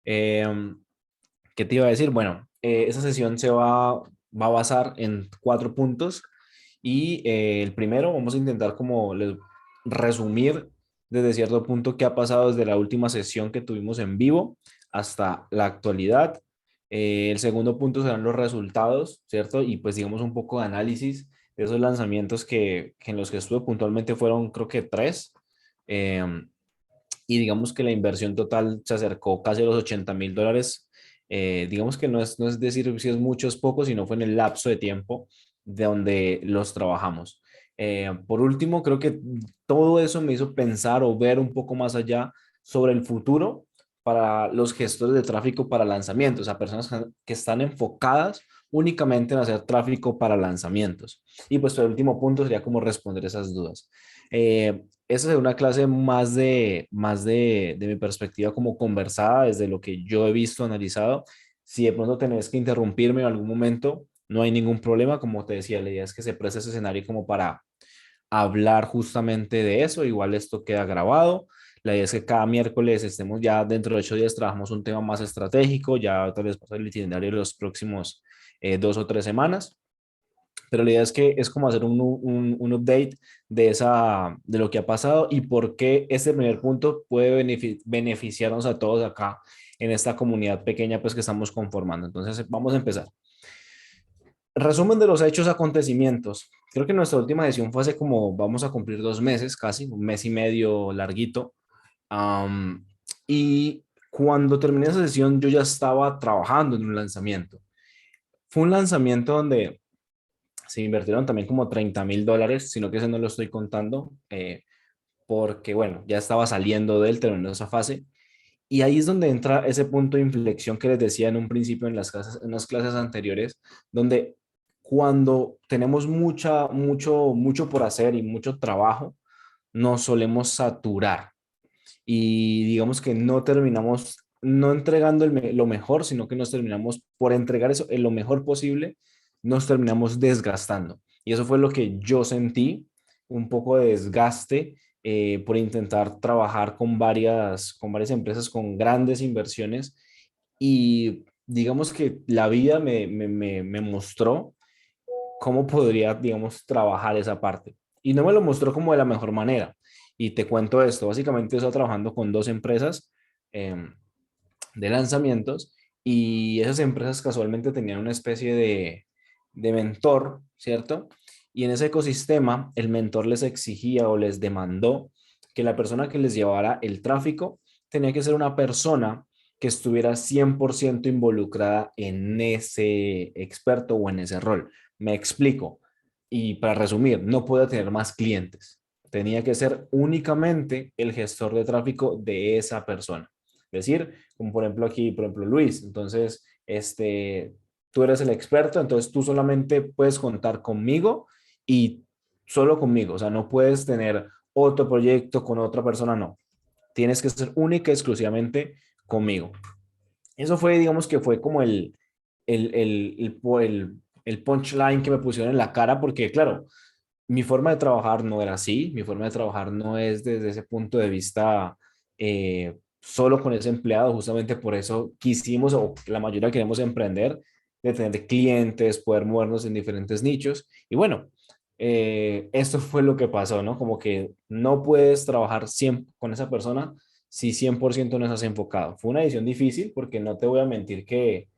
Em, ¿Qué te iba a decir? Bueno, esa sesión va a basar en 4 puntos y el primero vamos a intentar como resumir desde cierto punto qué ha pasado desde la última sesión que tuvimos en vivo hasta la actualidad. El segundo punto serán los resultados, ¿cierto? Y pues digamos un poco de análisis de esos lanzamientos que en los que estuve puntualmente fueron creo que tres. Em, y digamos que la inversión total se acercó casi a los $80,000. Digamos que no es decir si es mucho o es poco, sino fue en el lapso de tiempo de donde los trabajamos. Por último, creo que todo eso me hizo pensar o ver un poco más allá sobre el futuro para los gestores de tráfico para lanzamientos, a personas que están enfocadas únicamente en hacer tráfico para lanzamientos. Y pues el último punto sería como responder esas dudas. Esa es una clase más de mi perspectiva como conversada, desde lo que yo he visto, analizado. Si de pronto tenés que interrumpirme en algún momento, no hay ningún problema. Como te decía, la idea es que se preste ese escenario como para hablar justamente de eso. Igual esto queda grabado. La idea es que cada miércoles estemos ya dentro de 8 días, trabajamos un tema más estratégico, ya tal vez pasar el itinerario de los próximos 2 o 3 semanas, pero la idea es que es como hacer un update de lo que ha pasado y por qué este primer punto puede beneficiarnos a todos acá en esta comunidad pequeña pues que estamos conformando. Entonces vamos a empezar. Resumen de los hechos acontecimientos. Creo que nuestra última sesión fue hace como, vamos a cumplir 2 meses casi, un mes y medio larguito. Am, y cuando terminé esa sesión yo ya estaba trabajando en un lanzamiento. Fue un lanzamiento donde se invirtieron también como $30,000, sino que ese no lo estoy contando, porque bueno, ya estaba saliendo de él, terminó esa fase. Y ahí es donde entra ese punto de inflexión que les decía en un principio en las clases anteriores, donde cuando tenemos mucho por hacer y mucho trabajo, nos solemos saturar y digamos que no terminamos, no entregando lo mejor, sino que nos terminamos por entregar eso en lo mejor posible, nos terminamos desgastando. Y eso fue lo que yo sentí, un poco de desgaste por intentar trabajar con varias empresas con grandes inversiones y digamos que la vida me mostró cómo podría, digamos, trabajar esa parte. Y no me lo mostró como de la mejor manera. Y te cuento esto, básicamente estoy trabajando con 2 empresas eh, de lanzamientos y esas empresas casualmente tenían una especie de mentor, ¿cierto? Y en ese ecosistema el mentor les exigía o les demandó que la persona que les llevara el tráfico tenía que ser una persona que estuviera 100% involucrada en ese experto o en ese rol. Me explico. Y para resumir, no podía tener más clientes. Tenía que ser únicamente el gestor de tráfico de esa persona. Es decir, como por ejemplo aquí, por ejemplo, Luis. Entonces, tú eres el experto, entonces tú solamente puedes contar conmigo y solo conmigo. O sea, no puedes tener otro proyecto con otra persona, no. Tienes que ser única y exclusivamente conmigo. Eso fue, digamos que fue como el punchline que me pusieron en la cara, porque claro, mi forma de trabajar no era así, mi forma de trabajar no es desde ese punto de vista solo con ese empleado, justamente por eso quisimos, o la mayoría queremos emprender, de tener clientes, poder movernos en diferentes nichos, y bueno, esto fue lo que pasó, ¿no? Como que no puedes trabajar siempre con esa persona si 100% no estás enfocado. Fue una decisión difícil porque no te voy a mentir que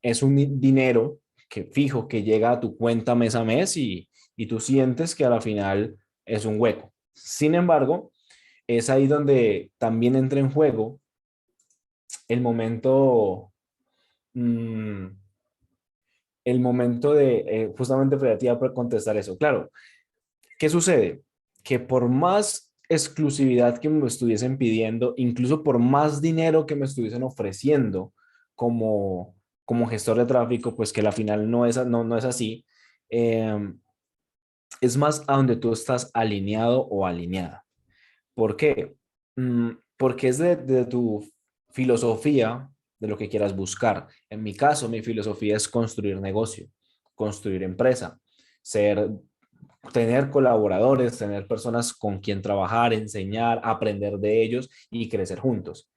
es un dinero que fijo que llega a tu cuenta mes a mes y tú sientes que a la final es un hueco. Sin embargo, es ahí donde también entra en juego el momento, mm, el momento de, justamente Freya, te iba a contestar eso. Claro, ¿qué sucede? Que por más exclusividad que me estuviesen pidiendo, incluso por más dinero que me estuviesen ofreciendo como gestor de tráfico, pues que la final no es así, eh, es más a donde tú estás alineado o alineada. ¿Por qué? Porque es de tu filosofía, de lo que quieras buscar. En mi caso, mi filosofía es construir negocio, construir empresa, ser tener colaboradores, tener personas con quien trabajar, enseñar, aprender de ellos y crecer juntos.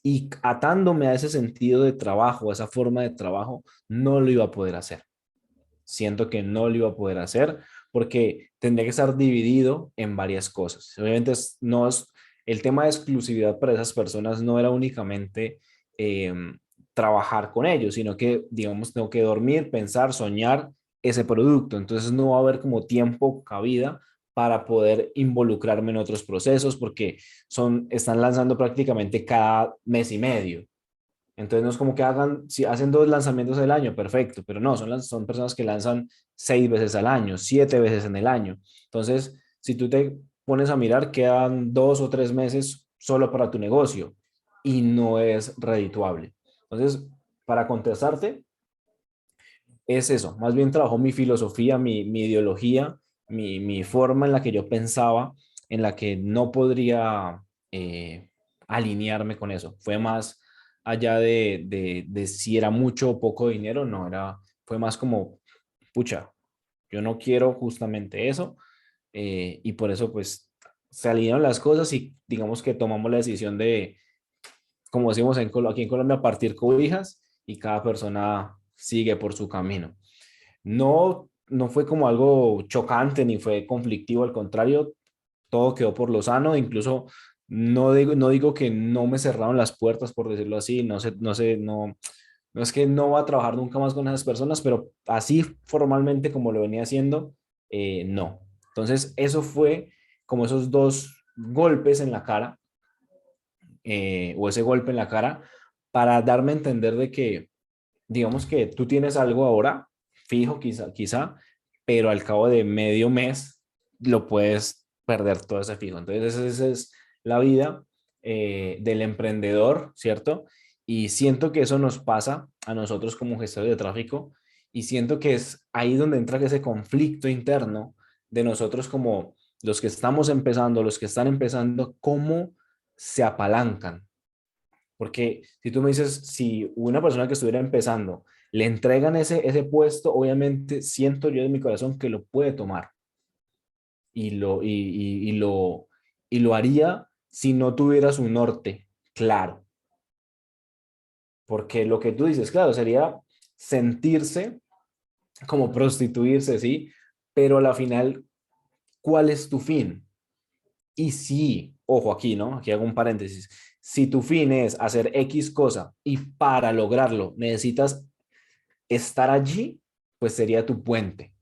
y atándome a ese sentido de trabajo, a esa forma de trabajo, no lo iba a poder hacer. Siento que no lo iba a poder hacer porque tendría que estar dividido en varias cosas. Obviamente no es, el tema de exclusividad para esas personas no era únicamente eh, trabajar con ellos, sino que, digamos, tengo que dormir, pensar, soñar ese producto. Entonces no va a haber como tiempo, cabida para poder involucrarme en otros procesos porque están lanzando prácticamente cada mes y medio. Entonces no es como que hagan, si hacen 2 lanzamientos al año, perfecto, pero no, son personas que lanzan 6 veces al año, 7 veces en el año. Entonces, si tú te pones a mirar, quedan 2 o 3 meses solo para tu negocio y no es redituable. Entonces, para contestarte, es eso, más bien trabajó mi filosofía, mi ideología, mi forma en la que yo pensaba, en la que no podría alinearme con eso. Fue más allá de si era mucho o poco dinero, no, fue más como, pucha, yo no quiero justamente eso, y por eso pues se alinearon las cosas y digamos que tomamos la decisión de, como decimos aquí en Colombia, partir cobijas y cada persona sigue por su camino. No fue como algo chocante ni fue conflictivo, al contrario, todo quedó por lo sano, incluso no digo que no me cerraron las puertas, por decirlo así, no es que no va a trabajar nunca más con esas personas, pero así formalmente como lo venía haciendo, no. Entonces, eso fue como esos dos golpes en la cara, o ese golpe en la cara, para darme a entender de que digamos que tú tienes algo ahora, fijo quizá, pero al cabo de medio mes lo puedes perder todo ese fijo. Entonces, esa es la vida del emprendedor, ¿cierto? Y siento que eso nos pasa a nosotros como gestores de tráfico y siento que es ahí donde entra ese conflicto interno de nosotros como los que estamos empezando, los que están empezando, cómo se apalancan, porque si tú me dices, si una persona que estuviera empezando le entregan ese puesto, obviamente siento yo en mi corazón que lo puede tomar y lo haría si no tuviera su norte claro. Porque lo que tú dices, claro, sería sentirse como prostituirse, ¿sí? Pero a la final, ¿cuál es tu fin? Y si, ojo aquí, ¿no? Aquí hago un paréntesis. Si tu fin es hacer X cosa y para lograrlo necesitas estar allí, pues sería tu puente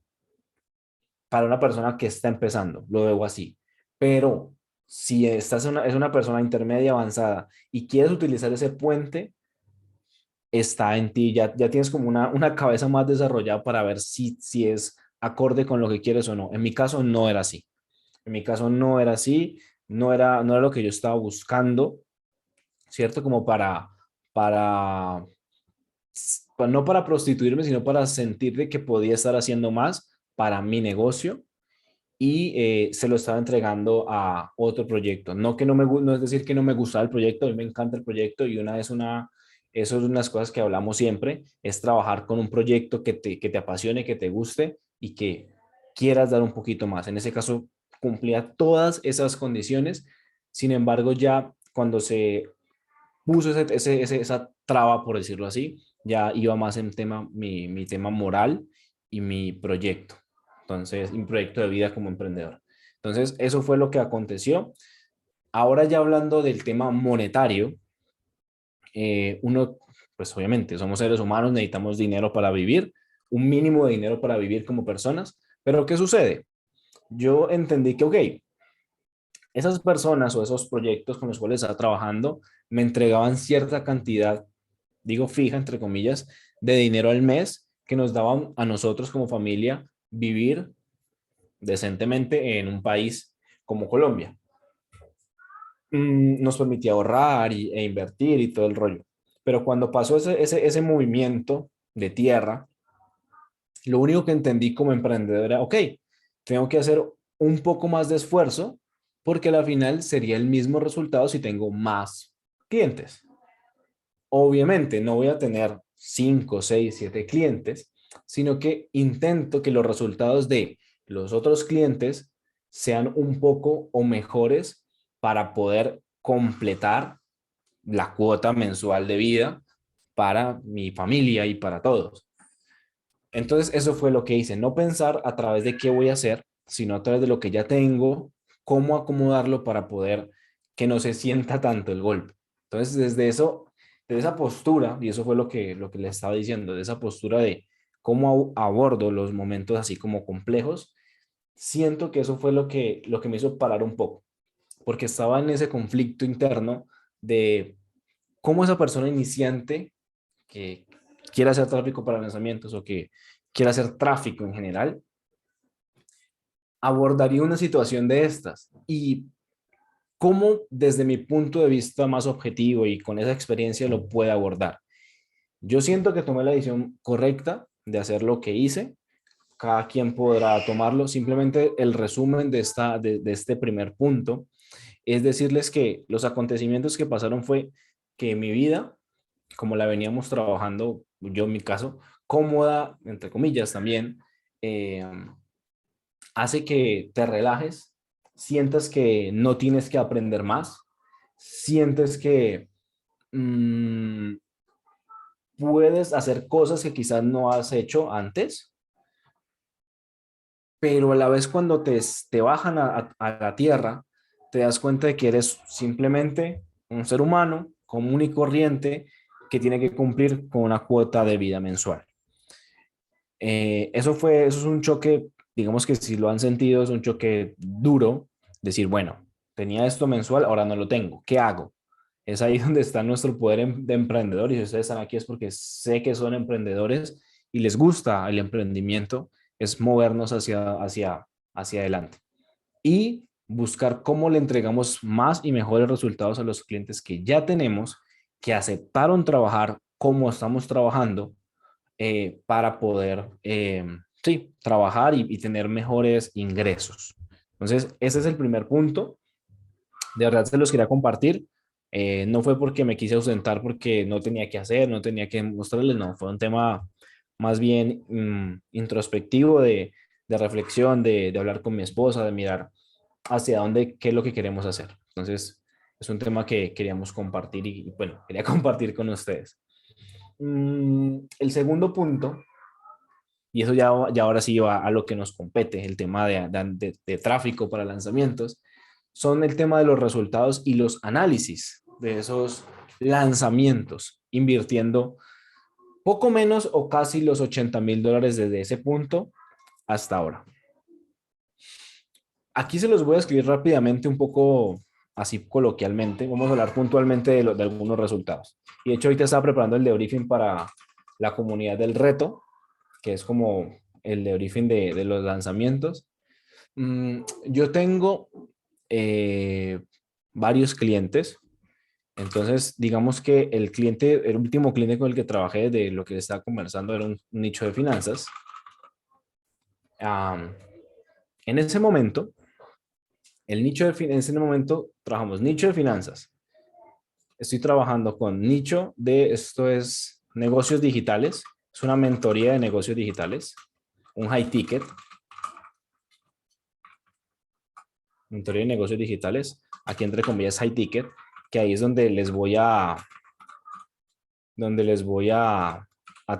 para una persona que está empezando, lo veo así. Pero si es una persona intermedia avanzada y quieres utilizar ese puente, está en ti, ya tienes como una cabeza más desarrollada para ver si es acorde con lo que quieres o no. En mi caso no era así. En mi caso no era así, no era lo que yo estaba buscando, ¿cierto? Como para, no para prostituirme, sino para sentir de que podía estar haciendo más para mi negocio y se lo estaba entregando a otro proyecto. No es decir que no me gustaba el proyecto, a mí me encanta el proyecto y eso es una de las cosas que hablamos siempre, es trabajar con un proyecto que te apasione, que te guste y que quieras dar un poquito más. En ese caso, cumplía todas esas condiciones, sin embargo, ya cuando se puso esa traba, por decirlo así, ya iba más en mi tema moral y mi proyecto. Entonces, mi proyecto de vida como emprendedor. Entonces, eso fue lo que aconteció. Ahora ya hablando del tema monetario, uno, pues obviamente somos seres humanos, necesitamos dinero para vivir, un mínimo de dinero para vivir como personas, pero ¿qué sucede? Yo entendí que, ok, esas personas o esos proyectos con los cuales estaba trabajando me entregaban cierta cantidad, digo fija, entre comillas, de dinero al mes que nos daban a nosotros como familia vivir decentemente en un país como Colombia. Nos permitía ahorrar e invertir y todo el rollo. Pero cuando pasó ese movimiento de tierra, lo único que entendí como emprendedor era, ok, tengo que hacer un poco más de esfuerzo porque al final sería el mismo resultado si tengo más clientes. Obviamente no voy a tener 5, 6, 7 clientes, sino que intento que los resultados de los otros clientes sean un poco o mejores para poder completar la cuota mensual de vida para mi familia y para todos. Entonces, eso fue lo que hice, no pensar a través de qué voy a hacer, sino a través de lo que ya tengo, cómo acomodarlo para poder que no se sienta tanto el golpe. Entonces, desde eso, de esa postura, y eso fue lo que le estaba diciendo, de esa postura de cómo abordo los momentos así como complejos, siento que eso fue lo que me hizo parar un poco, porque estaba en ese conflicto interno de cómo esa persona iniciante que quiera hacer tráfico para lanzamientos o que quiera hacer tráfico en general, abordaría una situación de estas y cómo desde mi punto de vista más objetivo y con esa experiencia lo puede abordar. Yo siento que tomé la decisión correcta de hacer lo que hice. Cada quien podrá tomarlo. Simplemente el resumen de este primer punto es decirles que los acontecimientos que pasaron fue que mi vida, como la veníamos trabajando, yo en mi caso, cómoda, entre comillas también, eh, hace que te relajes, sientas que no tienes que aprender más, sientes que mmm, puedes hacer cosas que quizás no has hecho antes, pero a la vez cuando te bajan a la tierra, te das cuenta de que eres simplemente un ser humano común y corriente que tiene que cumplir con una cuota de vida mensual. Eso es un choque, digamos que si lo han sentido, es un choque duro, decir, bueno, tenía esto mensual, ahora no lo tengo, ¿qué hago? Es ahí donde está nuestro poder de emprendedor y si ustedes están aquí es porque sé que son emprendedores y les gusta el emprendimiento, es movernos hacia adelante y buscar cómo le entregamos más y mejores resultados a los clientes que ya tenemos, que aceptaron trabajar como estamos trabajando para poder, sí, trabajar y tener mejores ingresos. Entonces, ese es el primer punto. De verdad se los quería compartir. No fue porque me quise ausentar porque no tenía que hacer, no tenía que mostrarles, no, fue un tema más bien introspectivo de reflexión, de hablar con mi esposa, de mirar hacia dónde, qué es lo que queremos hacer. Entonces, es un tema que queríamos compartir y bueno, quería compartir con ustedes. El segundo punto, y eso ya ahora sí va a lo que nos compete, el tema de tráfico para lanzamientos, son el tema de los resultados y los análisis de esos lanzamientos, invirtiendo poco menos o casi los $80,000 desde ese punto hasta ahora. Aquí se los voy a escribir rápidamente, un poco así coloquialmente. Vamos a hablar puntualmente de algunos resultados. Y de hecho, ahorita estaba preparando el debriefing para la comunidad del reto, que es como el debriefing de los lanzamientos. Yo tengo eh, varios clientes. Entonces, digamos que el último cliente con el que trabajé, de lo que le estaba conversando, era un nicho de finanzas. Um, en ese momento, en ese momento trabajamos nicho de finanzas. Estoy trabajando con esto es negocios digitales, es una mentoría de negocios digitales, un high ticket, mentoría de negocios digitales, aquí entre comillas high ticket, que ahí es donde les voy a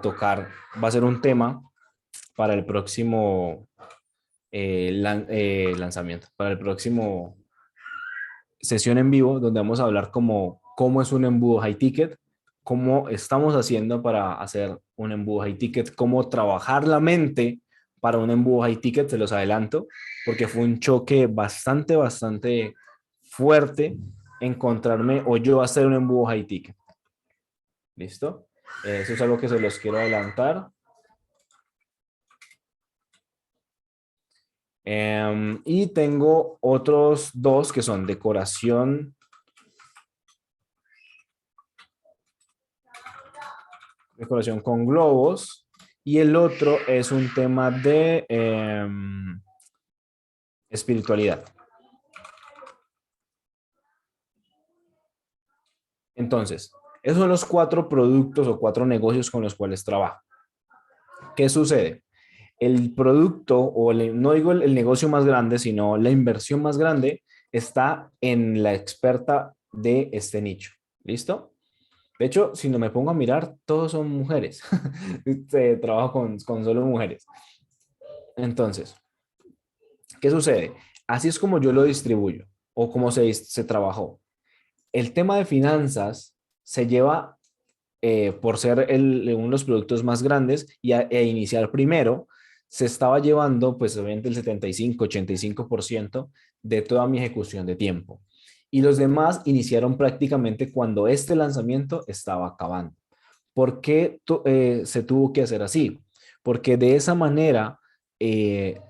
tocar, va a ser un tema para el próximo lanzamiento, para el próximo sesión en vivo, donde vamos a hablar como cómo es un embudo high ticket, cómo estamos haciendo para hacer un embudo high ticket, cómo trabajar la mente para un embudo high ticket, se los adelanto, porque fue un choque bastante fuerte encontrarme o yo hacer un embudo high ticket. ¿Listo? Eso es algo que se los quiero adelantar. Y tengo otros dos que son decoración con globos y el otro es un tema de espiritualidad. Entonces, esos son los 4 productos o 4 negocios con los cuales trabajo. ¿Qué sucede? El producto, no digo el negocio más grande, sino la inversión más grande está en la experta de este nicho. ¿Listo? De hecho, si no me pongo a mirar, todos son mujeres. Trabajo con solo mujeres. Entonces, ¿qué sucede? Así es como yo lo distribuyo o como se trabajó. El tema de finanzas se lleva por ser uno de los productos más grandes e iniciar primero, se estaba llevando pues obviamente el 75-85% de toda mi ejecución de tiempo. Y los demás iniciaron prácticamente cuando este lanzamiento estaba acabando. ¿Por qué se tuvo que hacer así? Porque de esa manera yo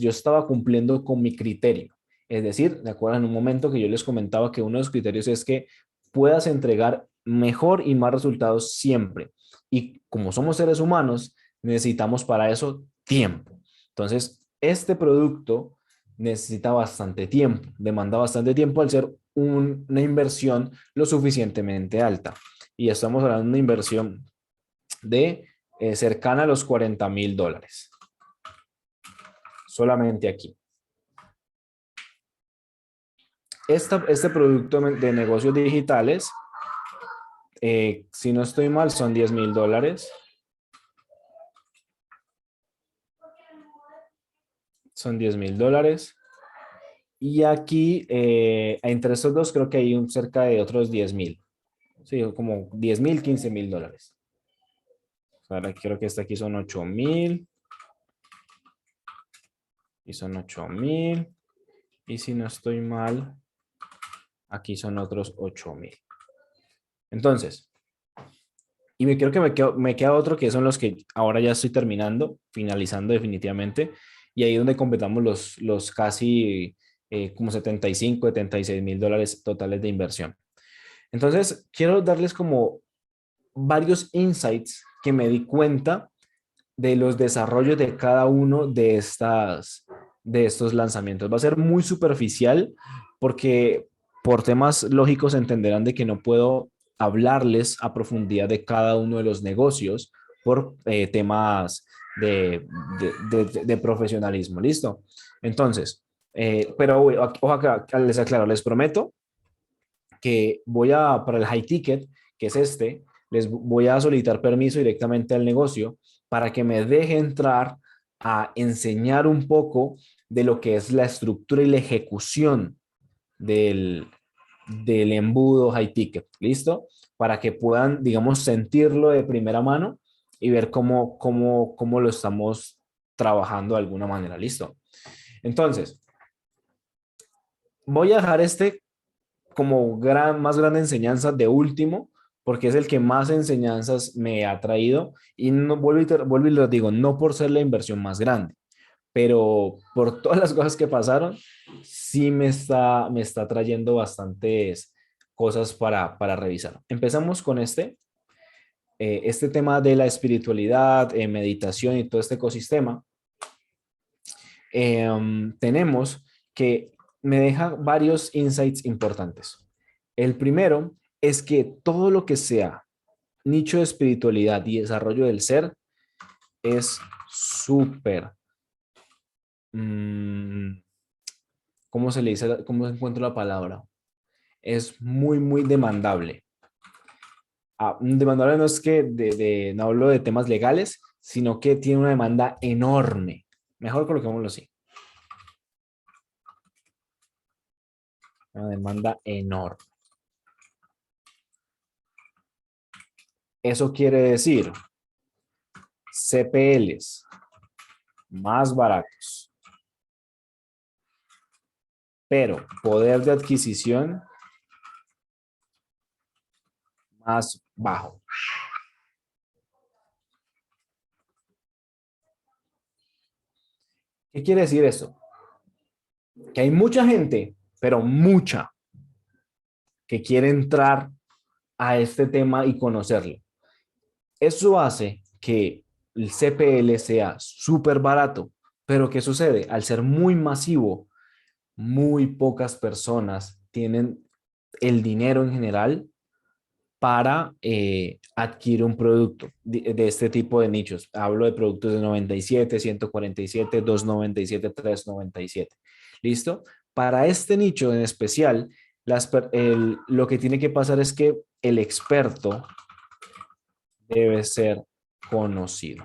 estaba cumpliendo con mi criterio. Es decir, ¿de acuerdo? En un momento que yo les comentaba que uno de los criterios es que puedas entregar mejor y más resultados siempre. Y como somos seres humanos, necesitamos para eso tiempo. Entonces, este producto necesita bastante tiempo, demanda bastante tiempo al ser una inversión lo suficientemente alta. Y estamos hablando de una inversión de cercana a los $40,000. Solamente aquí. Este producto de negocios digitales, si no estoy mal, son $10,000. Son $10,000. Y aquí, entre estos dos, creo que hay cerca de otros 10,000. Sí, como 10,000, $15,000. Ahora creo que este aquí son 8,000. Y son 8,000. Y si no estoy mal, aquí son otros 8,000. Entonces, y creo que me queda otro que son los que ahora ya estoy terminando, finalizando definitivamente. Y ahí es donde completamos los casi como 75, $76,000 totales de inversión. Entonces, quiero darles como varios insights que me di cuenta de los desarrollos de cada uno de estos lanzamientos. Va a ser muy superficial porque por temas lógicos entenderán de que no puedo hablarles a profundidad de cada uno de los negocios por temas de profesionalismo. ¿Listo? Entonces, pero ojo acá, les aclaro, les prometo que para el high ticket, que es este, les voy a solicitar permiso directamente al negocio para que me deje entrar a enseñar un poco de lo que es la estructura y la ejecución del, del embudo high ticket. ¿Listo? Para que puedan, digamos, sentirlo de primera mano y ver cómo lo estamos trabajando de alguna manera. ¿Listo? Entonces, voy a dejar este como más grande enseñanza de último, porque es el que más enseñanzas me ha traído. Y no, vuelvo y lo digo, no por ser la inversión más grande, pero por todas las cosas que pasaron, sí me está trayendo bastantes cosas para revisar. Empezamos con este tema de la espiritualidad, meditación y todo este ecosistema. Tenemos que me deja varios insights importantes. El primero es que todo lo que sea nicho de espiritualidad y desarrollo del ser es súper, mmm, ¿cómo se le dice? ¿Cómo encuentro la palabra? Es muy, muy demandable. Demandable no es que no hablo de temas legales, sino que tiene una demanda enorme. Mejor coloquémoslo así. Una demanda enorme. Eso quiere decir CPLs más baratos, pero poder de adquisición más bajo. ¿Qué quiere decir eso? Que hay mucha gente, pero mucha, que quiere entrar a este tema y conocerlo. Eso hace que el CPL sea súper barato, pero ¿qué sucede? Al ser muy masivo, muy pocas personas tienen el dinero en general para adquirir un producto de este tipo de nichos. Hablo de productos de 97, 147, 297, 397. ¿Listo? Para este nicho en especial, lo que tiene que pasar es que el experto debe ser conocido.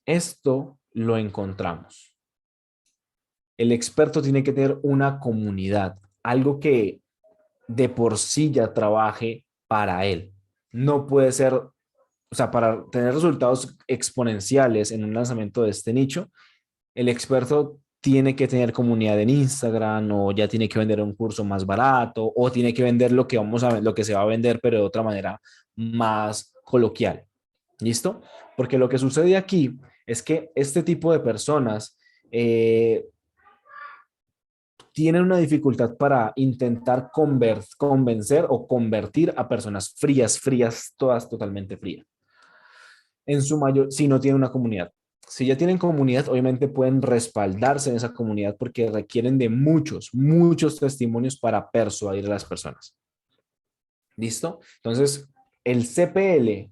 Esto lo encontramos. El experto tiene que tener una comunidad, algo que de por sí ya trabaje para él. No puede ser, o sea, para tener resultados exponenciales en un lanzamiento de este nicho, el experto tiene que tener comunidad en Instagram o ya tiene que vender un curso más barato o tiene que vender lo que lo que se va a vender, pero de otra manera más coloquial. ¿Listo? Porque lo que sucede aquí es que este tipo de personas tienen una dificultad para intentar convencer o convertir a personas frías, frías, todas totalmente frías. En su mayor, si no tienen una comunidad. Si ya tienen comunidad, obviamente pueden respaldarse en esa comunidad porque requieren de muchos, muchos testimonios para persuadir a las personas. ¿Listo? Entonces, el CPL,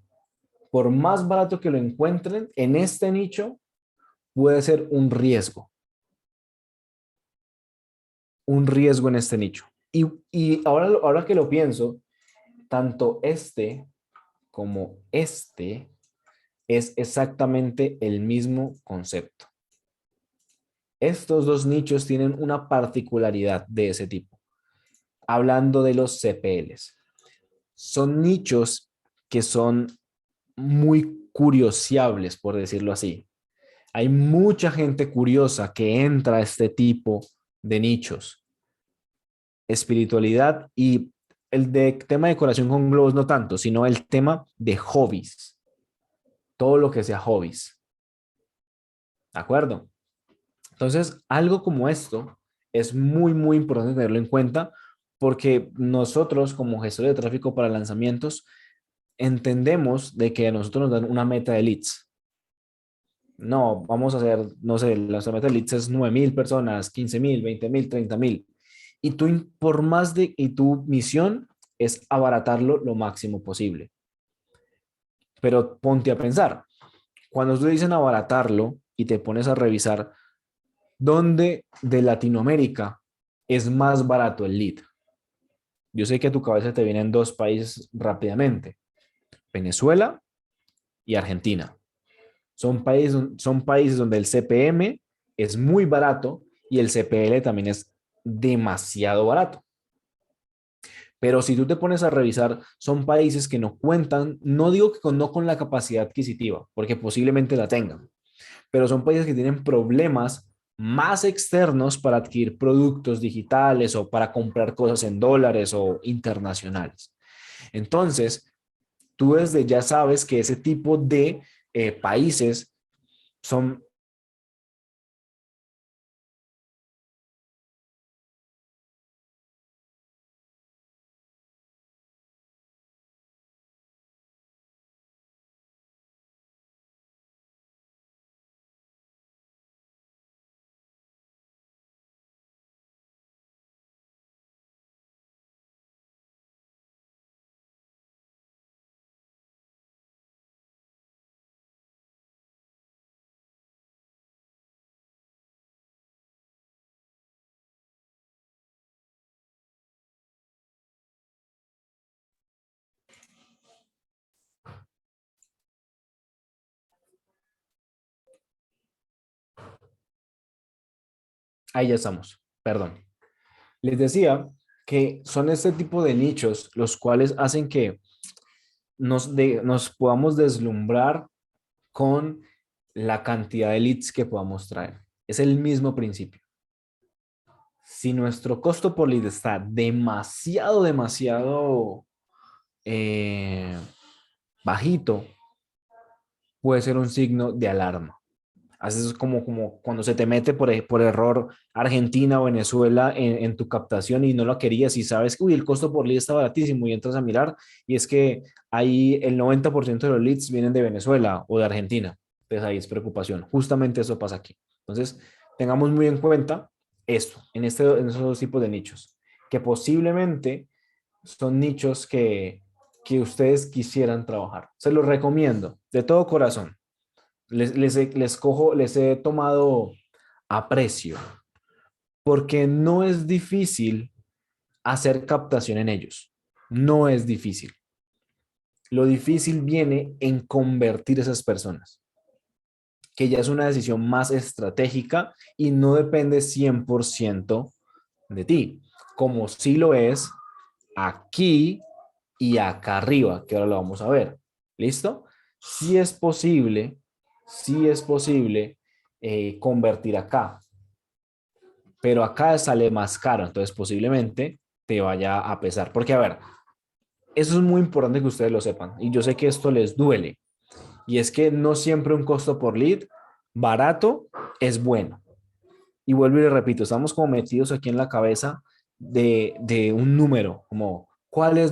por más barato que lo encuentren en este nicho, puede ser un riesgo en este nicho. Y ahora que lo pienso, tanto este como este es exactamente el mismo concepto. Estos dos nichos tienen una particularidad de ese tipo. Hablando de los CPLs, son nichos que son muy curiosables, por decirlo así. Hay mucha gente curiosa que entra a este tipo de nichos. Espiritualidad y el de tema de decoración con globos no tanto, sino el tema de hobbies. Todo lo que sea hobbies. ¿De acuerdo? Entonces, algo como esto es muy, muy importante tenerlo en cuenta porque nosotros como gestores de tráfico para lanzamientos entendemos de que a nosotros nos dan una meta de leads. No, vamos a hacer, no sé, la meta de leads es 9,000 personas, 15,000, 20,000, 30,000. Y tú, por más de, y tu misión es abaratarlo lo máximo posible. Pero ponte a pensar, cuando tú dicen abaratarlo y te pones a revisar dónde de Latinoamérica es más barato el lead. Yo sé que a tu cabeza te vienen dos países rápidamente, Venezuela y Argentina. Son países donde el CPM es muy barato y el CPL también es demasiado barato. Pero si tú te pones a revisar, son países que no cuentan, no digo que no con la capacidad adquisitiva, porque posiblemente la tengan, pero son países que tienen problemas más externos para adquirir productos digitales o para comprar cosas en dólares o internacionales. Entonces, tú desde ya sabes que ese tipo de países son. Ahí ya estamos, perdón. Les decía que son este tipo de nichos los cuales hacen que nos podamos deslumbrar con la cantidad de leads que podamos traer. Es el mismo principio. Si nuestro costo por lead está demasiado, demasiado eh, bajito, puede ser un signo de alarma. Haces como cuando se te mete por error Argentina o Venezuela en tu captación y no lo querías y sabes que uy, el costo por lead está baratísimo y entras a mirar y es que ahí el 90% de los leads vienen de Venezuela o de Argentina. Entonces ahí es preocupación. Justamente eso pasa aquí. Entonces, tengamos muy en cuenta esto, en esos dos tipos de nichos, que posiblemente son nichos que ustedes quisieran trabajar. Se los recomiendo de todo corazón. Les he tomado aprecio, porque no es difícil hacer captación en ellos. No es difícil. Lo difícil viene en convertir esas personas, que ya es una decisión más estratégica y no depende 100% de ti, como sí lo es aquí y acá arriba, que ahora lo vamos a ver. ¿Listo? Sí es posible convertir acá, pero acá sale más caro, entonces posiblemente te vaya a pesar. Porque, a ver, eso es muy importante que ustedes lo sepan, y yo sé que esto les duele, y es que no siempre un costo por lead barato es bueno. Y vuelvo y le repito, estamos como metidos aquí en la cabeza de un número, como ¿cuál es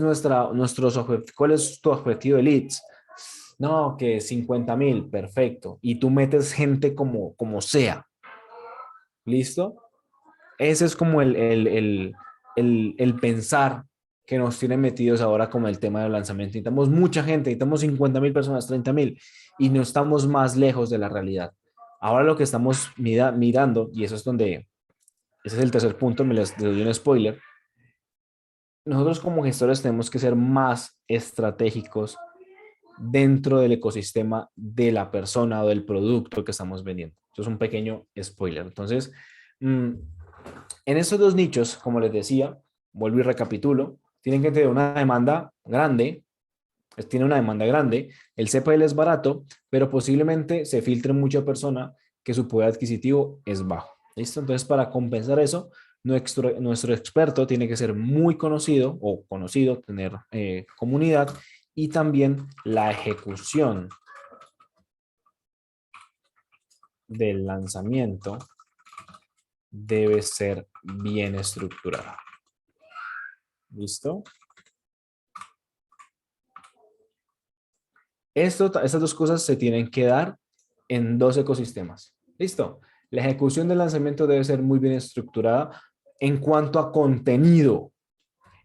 cuál es tu objetivo de leads? No, que 50,000, perfecto. Y tú metes gente como sea, ¿listo? Ese es como el pensar que nos tienen metidos ahora como el tema del lanzamiento. Necesitamos mucha gente, necesitamos 50,000 personas, 30,000, y no estamos más lejos de la realidad. Ahora lo que estamos mirando, y eso es donde, ese es el tercer punto, les doy un spoiler, nosotros como gestores tenemos que ser más estratégicos dentro del ecosistema de la persona o del producto que estamos vendiendo. Eso es un pequeño spoiler. Entonces, en estos dos nichos, como les decía, vuelvo y recapitulo, tienen que tener una demanda grande, tiene una demanda grande, el CPL es barato, pero posiblemente se filtre mucha persona que su poder adquisitivo es bajo. ¿Listo? Entonces, para compensar eso, nuestro experto tiene que ser muy conocido o conocido, tener comunidad y también la ejecución del lanzamiento debe ser bien estructurada. ¿Listo? Estas dos cosas se tienen que dar en dos ecosistemas. ¿Listo? La ejecución del lanzamiento debe ser muy bien estructurada en cuanto a contenido.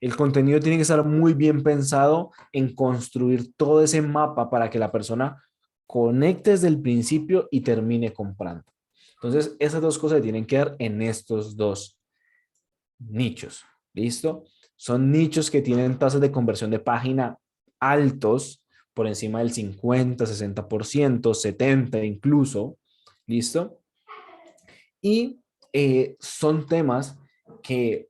El contenido tiene que estar muy bien pensado en construir todo ese mapa para que la persona conecte desde el principio y termine comprando. Entonces, esas dos cosas tienen que dar en estos dos nichos. ¿Listo? Son nichos que tienen tasas de conversión de página altos, por encima del 50, 60%, 70 incluso. ¿Listo? Y son temas que,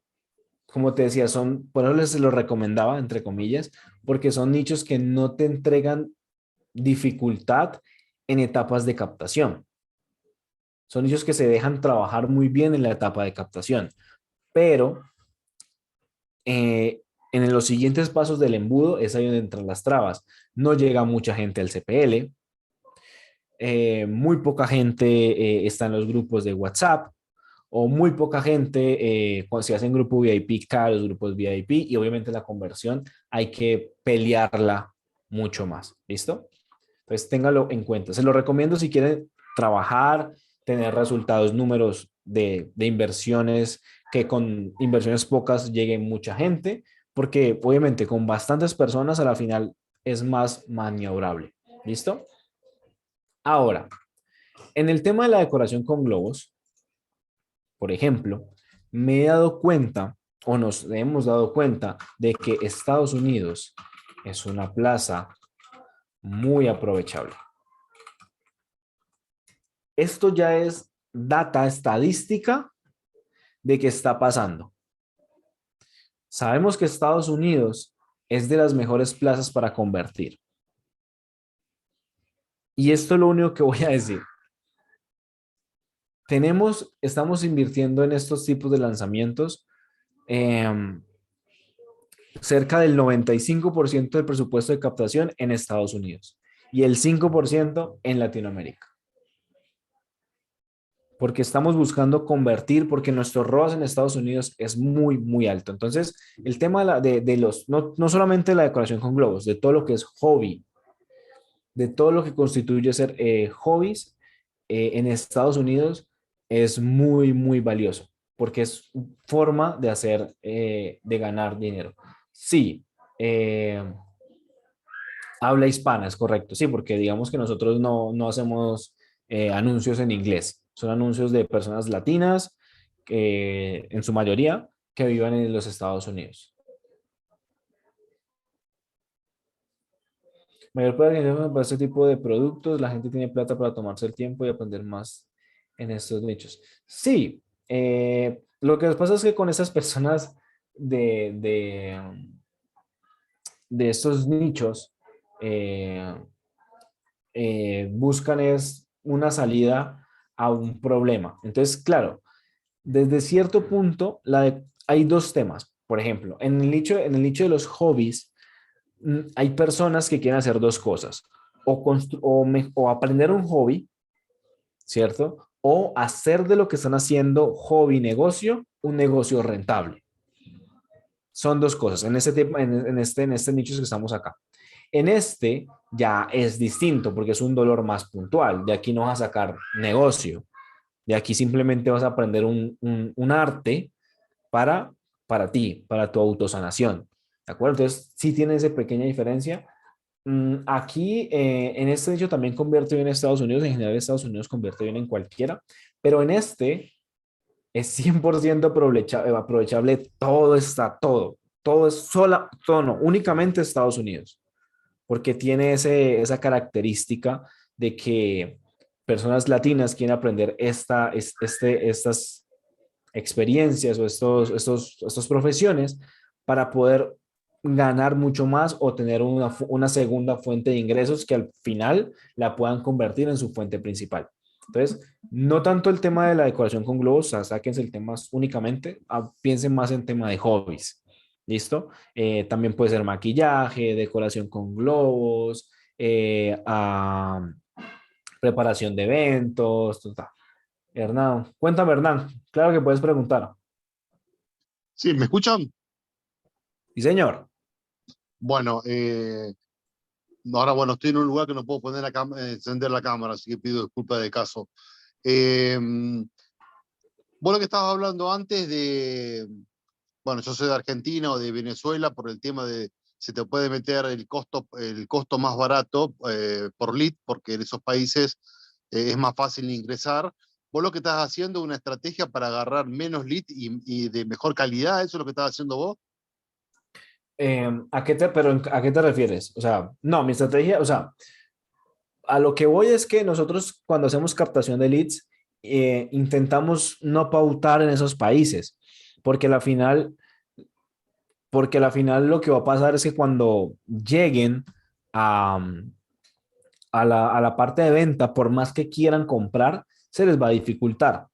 como te decía, por eso les lo recomendaba, entre comillas, porque son nichos que no te entregan dificultad en etapas de captación. Son nichos que se dejan trabajar muy bien en la etapa de captación, pero en los siguientes pasos del embudo es ahí donde entran las trabas. No llega mucha gente al CPL, muy poca gente está en los grupos de WhatsApp, o muy poca gente, cuando se hacen grupo VIP, los grupos VIP, y obviamente la conversión hay que pelearla mucho más. ¿Listo? Entonces téngalo en cuenta. Se lo recomiendo si quieren trabajar, tener resultados, números de inversiones, que con inversiones pocas llegue mucha gente, porque obviamente con bastantes personas a la final es más maniobrable. ¿Listo? Ahora, en el tema de la decoración con globos, por ejemplo, me he dado cuenta o nos hemos dado cuenta de que Estados Unidos es una plaza muy aprovechable. Esto ya es data estadística de qué está pasando. Sabemos que Estados Unidos es de las mejores plazas para convertir. Y esto es lo único que voy a decir. Estamos invirtiendo en estos tipos de lanzamientos cerca del 95% del presupuesto de captación en Estados Unidos y el 5% en Latinoamérica. Porque estamos buscando convertir, porque nuestro ROAS en Estados Unidos es muy, muy alto. Entonces, el tema de los, no solamente la decoración con globos, de todo lo que es hobby, de todo lo que constituye ser hobbies en Estados Unidos es muy, muy valioso, porque es forma de hacer, de ganar dinero. Sí, habla hispana, es correcto, sí, porque digamos que nosotros no hacemos anuncios en inglés, son anuncios de personas latinas, en su mayoría, que vivan en los Estados Unidos. Mayor parte para este tipo de productos, la gente tiene plata para tomarse el tiempo y aprender más en estos nichos. Sí, lo que pasa es que con esas personas de, de, de estos nichos, eh, buscan es una salida a un problema. Entonces, claro, desde cierto punto, hay dos temas. Por ejemplo, en el nicho de los hobbies, hay personas que quieren hacer dos cosas, o aprender un hobby, ¿cierto? O hacer de lo que están haciendo hobby negocio un negocio rentable. Son dos cosas en este, tema, en este nicho que estamos acá. En este ya es distinto porque es un dolor más puntual. De aquí no vas a sacar negocio. De aquí simplemente vas a aprender un arte para, para ti, para tu autosanación. ¿De acuerdo? Entonces, sí tiene esa pequeña diferencia. Aquí, en este hecho, también convierte bien en Estados Unidos. En general, Estados Unidos convierte bien en cualquiera. Pero en este es 100% aprovechable. Todo está, todo. Todo es sola, todo no, únicamente Estados Unidos. Porque tiene esa característica de que personas latinas quieren aprender estas experiencias o estas profesiones para poder ganar mucho más o tener una segunda fuente de ingresos que al final la puedan convertir en su fuente principal. Entonces, no tanto el tema de la decoración con globos, o sea, sáquense el tema únicamente, piensen más en tema de hobbies. ¿Listo? También puede ser maquillaje, decoración con globos, preparación de eventos, total. Hernán, cuéntame, Hernán. Claro que puedes preguntar. Sí, ¿me escuchan? Sí, señor. Bueno, ahora bueno, estoy en un lugar que no puedo poner encender la cámara, así que pido disculpas de caso. Eh, Vos lo que estabas hablando antes de, bueno, yo soy de Argentina o de Venezuela por el tema de se te puede meter el costo más barato por lead, porque en esos países es más fácil ingresar. Vos lo que estás haciendo es una estrategia para agarrar menos lead y de mejor calidad, ¿eso es lo que estás haciendo vos? ¿A qué te refieres? O sea, no, mi estrategia, o sea, a lo que voy es que nosotros cuando hacemos captación de leads, intentamos no pautar en esos países, porque la final, porque a la final lo que va a pasar es que cuando lleguen a, a la parte de venta, por más que quieran comprar, se les va a dificultar.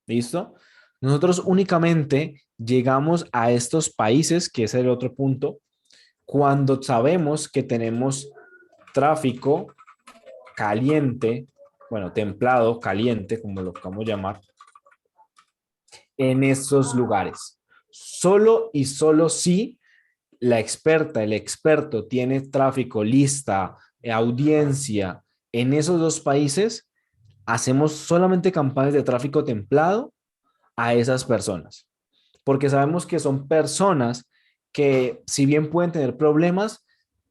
¿Listo? Nosotros únicamente llegamos a estos países, que es el otro punto, cuando sabemos que tenemos tráfico caliente, bueno, templado, caliente, como lo vamos a llamar, en esos lugares. Solo y solo si la experta, el experto tiene tráfico, lista, audiencia en esos dos países, hacemos solamente campañas de tráfico templado a esas personas, porque sabemos que son personas que si bien pueden tener problemas,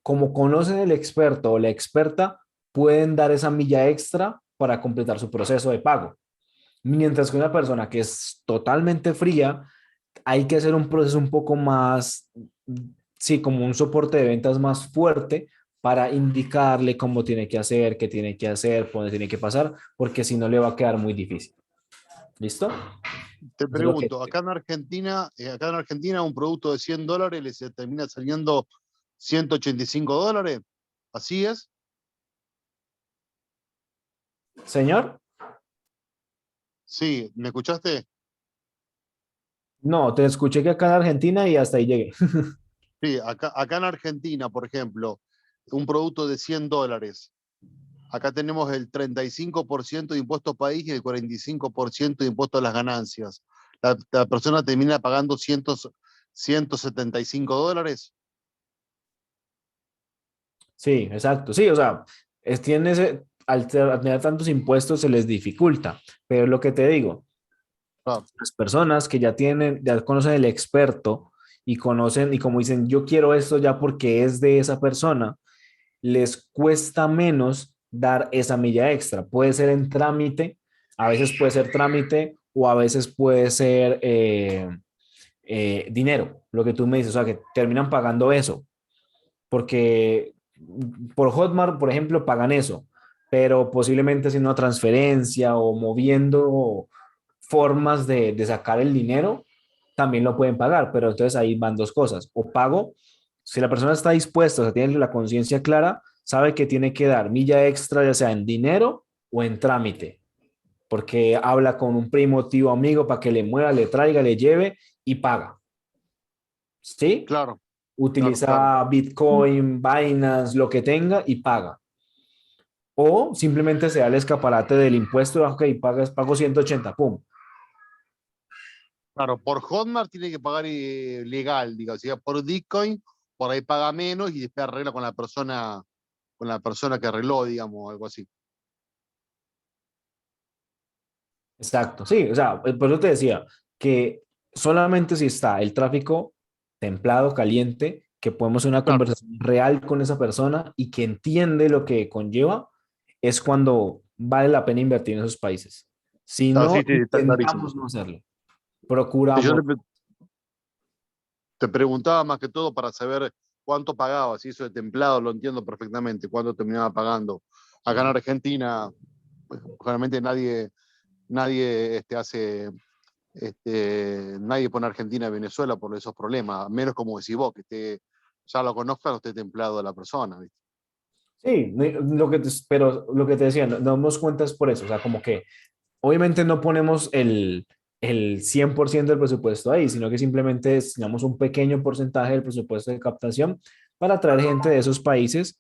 como conocen el experto o la experta, pueden dar esa milla extra para completar su proceso de pago. Mientras que una persona que es totalmente fría, hay que hacer un proceso un poco más, sí, como un soporte de ventas más fuerte para indicarle cómo tiene que hacer, qué tiene que hacer, por dónde tiene que pasar, porque si no le va a quedar muy difícil. ¿Listo? Te Eso es lo que... pregunto, acá en Argentina un producto de $100 les termina saliendo $185. ¿Así es? Señor, Sí, ¿me escuchaste? no, te escuché que acá en Argentina y hasta ahí llegué. Sí, acá en Argentina, por ejemplo, un producto de $100. Acá tenemos el 35% de impuesto país y el 45% de impuesto a las ganancias. La persona termina pagando $175. Sí, exacto. Sí, o sea, al tener tantos impuestos se les dificulta, pero es lo que te digo, Ah, las personas que ya tienen, ya conocen el experto y conocen, y como dicen, yo quiero esto ya porque es de esa persona, les cuesta menos dar esa milla extra. Puede ser en trámite, a veces puede ser trámite o a veces puede ser dinero, lo que tú me dices, o sea, que terminan pagando eso, porque por Hotmart, por ejemplo, pagan eso, pero posiblemente haciendo una transferencia o moviendo formas de sacar el dinero, también lo pueden pagar, pero entonces ahí van dos cosas, o pago, si la persona está dispuesta, o sea, tiene la conciencia clara, sabe que tiene que dar milla extra, ya sea en dinero o en trámite, porque habla con un primo, tío, amigo para que le mueva, le traiga, le lleve y paga. ¿Sí? Claro, claro, claro. Utiliza Bitcoin, Binance, lo que tenga y paga. O simplemente se da el escaparate del impuesto, ok, pagas, pago 180, pum. Claro, por Hotmart tiene que pagar legal, digamos, si es por Bitcoin, por ahí paga menos y después arregla con la persona que arregló, digamos, algo así. Exacto, sí, o sea, por eso te decía que solamente si está el tráfico templado, caliente, que podemos hacer una Claro, conversación real con esa persona y que entiende lo que conlleva, es cuando vale la pena invertir en esos países. Si no, así está clarísimo. intentamos no hacerlo, Sí, procuramos. te preguntaba más que todo para saber cuánto pagaba, si eso de templado lo entiendo perfectamente, cuánto terminaba pagando. Acá en Argentina, pues, generalmente nadie nadie pone Argentina y Venezuela por esos problemas, menos como decís vos, que ya lo conozcan, no esté templado a la persona, ¿viste? Sí, pero lo que te decía, no, nos damos cuenta es por eso, o sea, como que obviamente no ponemos el 100% del presupuesto ahí, sino que simplemente destinamos un pequeño porcentaje del presupuesto de captación para atraer gente de esos países,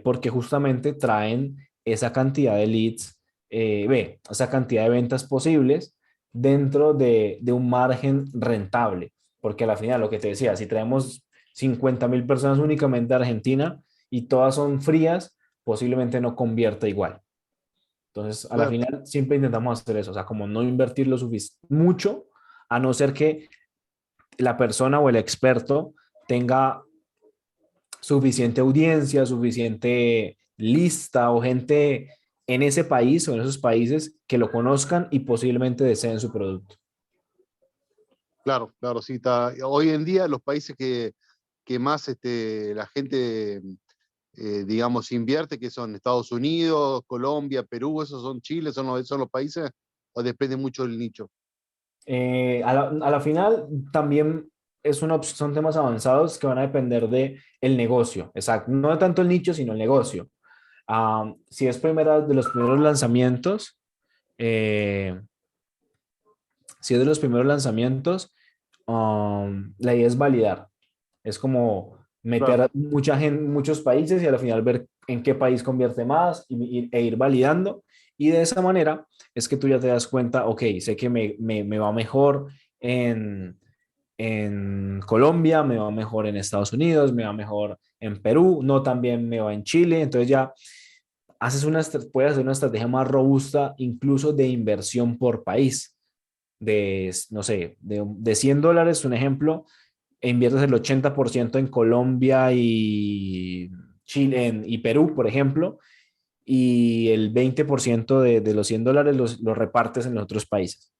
porque justamente traen esa cantidad de leads, esa cantidad de ventas posibles dentro de un margen rentable, porque al final lo que te decía, si traemos 50.000 personas únicamente a Argentina y todas son frías, posiblemente no convierta igual. Entonces, a la Claro, final siempre intentamos hacer eso, o sea, como no invertir mucho, a no ser que la persona o el experto tenga suficiente audiencia, suficiente lista o gente en ese país o en esos países que lo conozcan y posiblemente deseen su producto. claro, claro, sí, está. Hoy en día los países que más la gente, digamos, invierte, que son Estados Unidos, Colombia, Perú, esos son Chile, son los países, o depende mucho del nicho. A la final también son temas avanzados que van a depender de el negocio, exacto, no tanto el nicho, sino el negocio. Si es de los primeros lanzamientos, eh, si es de los primeros lanzamientos, la idea es validar. Es como meter Claro, a mucha gente, muchos países y al final ver en qué país convierte más e ir validando. Y de esa manera es que tú ya te das cuenta, ok, sé que me va mejor en, en Colombia, me va mejor en Estados Unidos, me va mejor en Perú, no también me va en Chile. Entonces ya puedes hacer una estrategia más robusta, incluso de inversión por país. No sé, de $100, un ejemplo, e inviertes el 80% en Colombia y Chile y Perú, por ejemplo, y el 20% de los $100 los repartes en los otros países.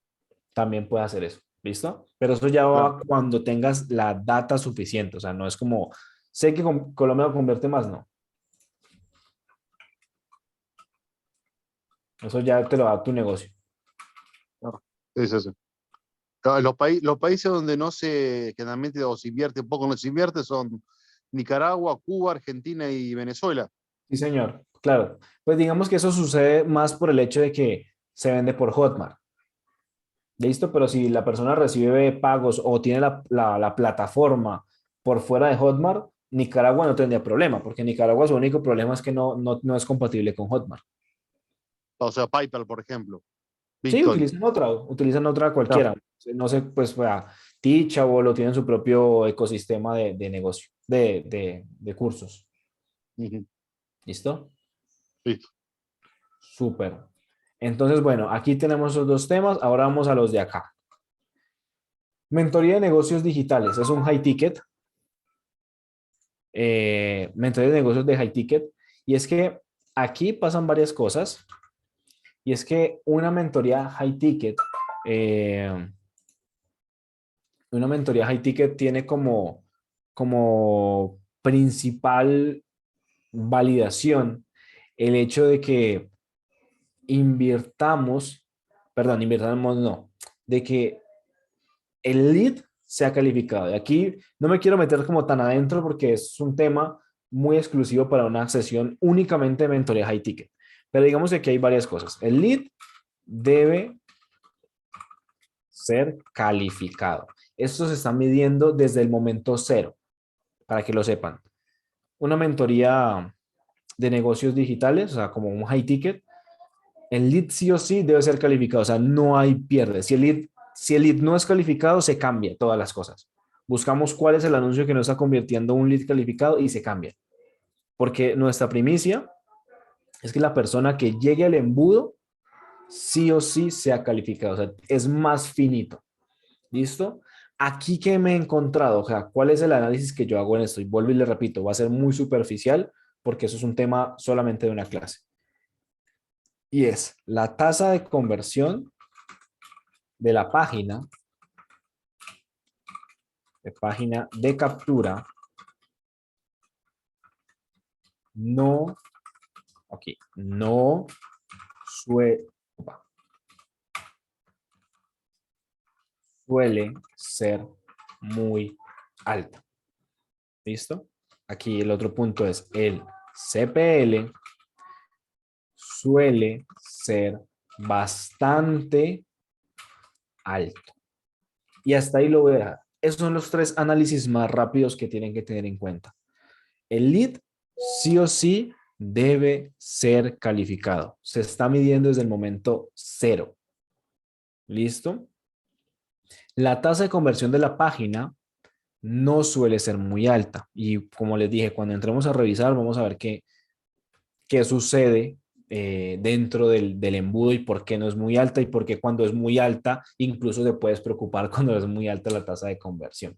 También puedes hacer eso, ¿listo? Pero eso ya claro. va cuando tengas la data suficiente, o sea, no es como, sé que Colombia convierte más, no. Eso ya te lo da tu negocio. Claro. Sí, sí, sí. Claro, los países donde no se, generalmente o se invierte poco, no se invierte son Nicaragua, Cuba, Argentina y Venezuela. Sí, señor, claro. Pues digamos que eso sucede más por el hecho de que se vende por Hotmart. Listo, pero si la persona recibe pagos o tiene la plataforma por fuera de Hotmart, Nicaragua no tendría problema, porque Nicaragua su único problema es que no es compatible con Hotmart. O sea, PayPal, por ejemplo, Sí, Bitcoin. utilizan otra Claro. cualquiera. No sé, pues Teachable tienen su propio ecosistema de negocio, de cursos. Ujú. ¿Listo? Listo. Súper. Entonces, bueno, aquí tenemos esos dos temas. Ahora vamos a los de acá. Mentoría de negocios digitales. Es un high ticket. Mentoría de negocios de high ticket. Y es que aquí pasan varias cosas. Y es que una mentoría high ticket, eh, una mentoría high ticket tiene como principal validación el hecho de que invirtamos, perdón, invirtamos no, de que el lead sea calificado. Y aquí no me quiero meter como tan adentro porque es un tema muy exclusivo para una sesión únicamente de mentoría high ticket. Pero digamos que aquí hay varias cosas. El lead debe ser calificado. Esto se está midiendo desde el momento cero, para que lo sepan. Una mentoría de negocios digitales, o sea, como un high ticket, el lead sí o sí debe ser calificado, o sea, no hay pierde. Si el lead no es calificado, se cambia todas las cosas. Buscamos cuál es el anuncio que nos está convirtiendo en un lead calificado y se cambia. Porque nuestra primicia es que la persona que llegue al embudo sí o sí sea calificado, o sea, es más finito. ¿Listo? Aquí que me he encontrado, o sea, ¿cuál es el análisis que yo hago en esto? Y vuelvo y le repito, va a ser muy superficial porque eso es un tema solamente de una clase. Y es la tasa de conversión de la página de captura, no, aquí, no suele, suele ser muy alta. ¿Listo? Aquí el otro punto es el CPL suele ser bastante alto. Y hasta ahí lo voy a dejar. Esos son los tres análisis más rápidos que tienen que tener en cuenta. El lead sí o sí debe ser calificado. Se está midiendo desde el momento cero. ¿Listo? La tasa de conversión de la página no suele ser muy alta. Y como les dije, cuando entremos a revisar, vamos a ver qué sucede dentro del embudo y por qué no es muy alta y por qué cuando es muy alta, incluso te puedes preocupar cuando es muy alta la tasa de conversión.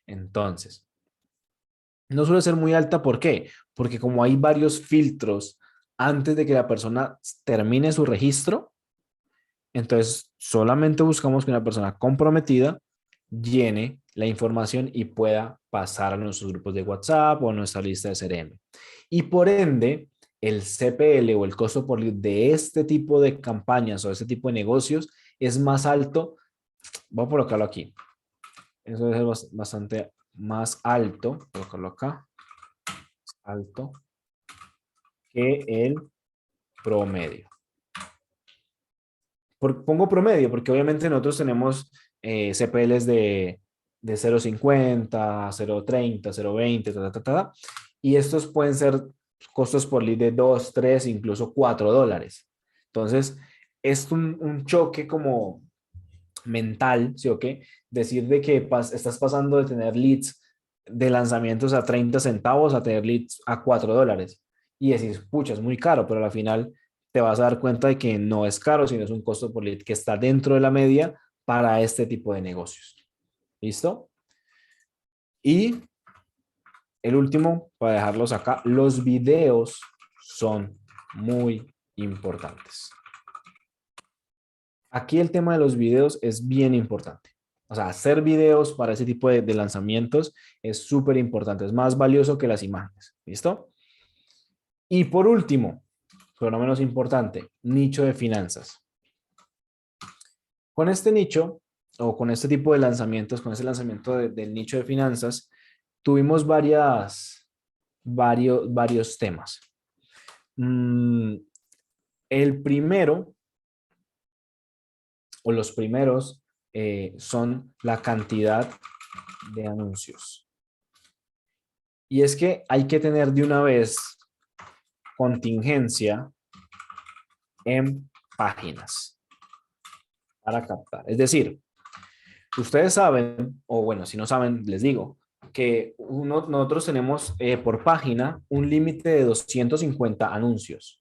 Entonces, no suele ser muy alta, ¿por qué? Porque como hay varios filtros antes de que la persona termine su registro, entonces solamente buscamos que una persona comprometida llene la información y pueda pasar a nuestros grupos de WhatsApp o a nuestra lista de CRM. Y por ende, el CPL o el costo por lead de este tipo de campañas o este tipo de negocios es más alto. Voy a colocarlo aquí. Eso es bastante más alto. Voy a colocarlo acá. Alto que el promedio. Pongo promedio porque obviamente nosotros tenemos CPLs de 0.50, 0.30, 0.20, y estos pueden ser costos por lead de 2, 3, incluso $4. Entonces, es un choque como mental, ¿sí o qué? Decir de que estás pasando de tener leads de lanzamientos a 30 centavos a tener leads a $4. Y decís, pucha, es muy caro, pero al final te vas a dar cuenta de que no es caro, sino es un costo por lead que está dentro de la media para este tipo de negocios. ¿Listo? Y el último, para dejarlos acá, los videos son muy importantes. Aquí el tema de los videos es bien importante. O sea, hacer videos para ese tipo de lanzamientos es súper importante. Es más valioso que las imágenes. ¿Listo? Y por último, pero no menos importante, nicho de finanzas. Con este nicho o con este tipo de lanzamientos, con ese lanzamiento del nicho de finanzas, tuvimos varios temas. El primero o los primeros son la cantidad de anuncios. Y es que hay que tener de una vez contingencia en páginas para captar. Es decir, ustedes saben, o bueno, si no saben, les digo, que nosotros tenemos por página un límite de 250 anuncios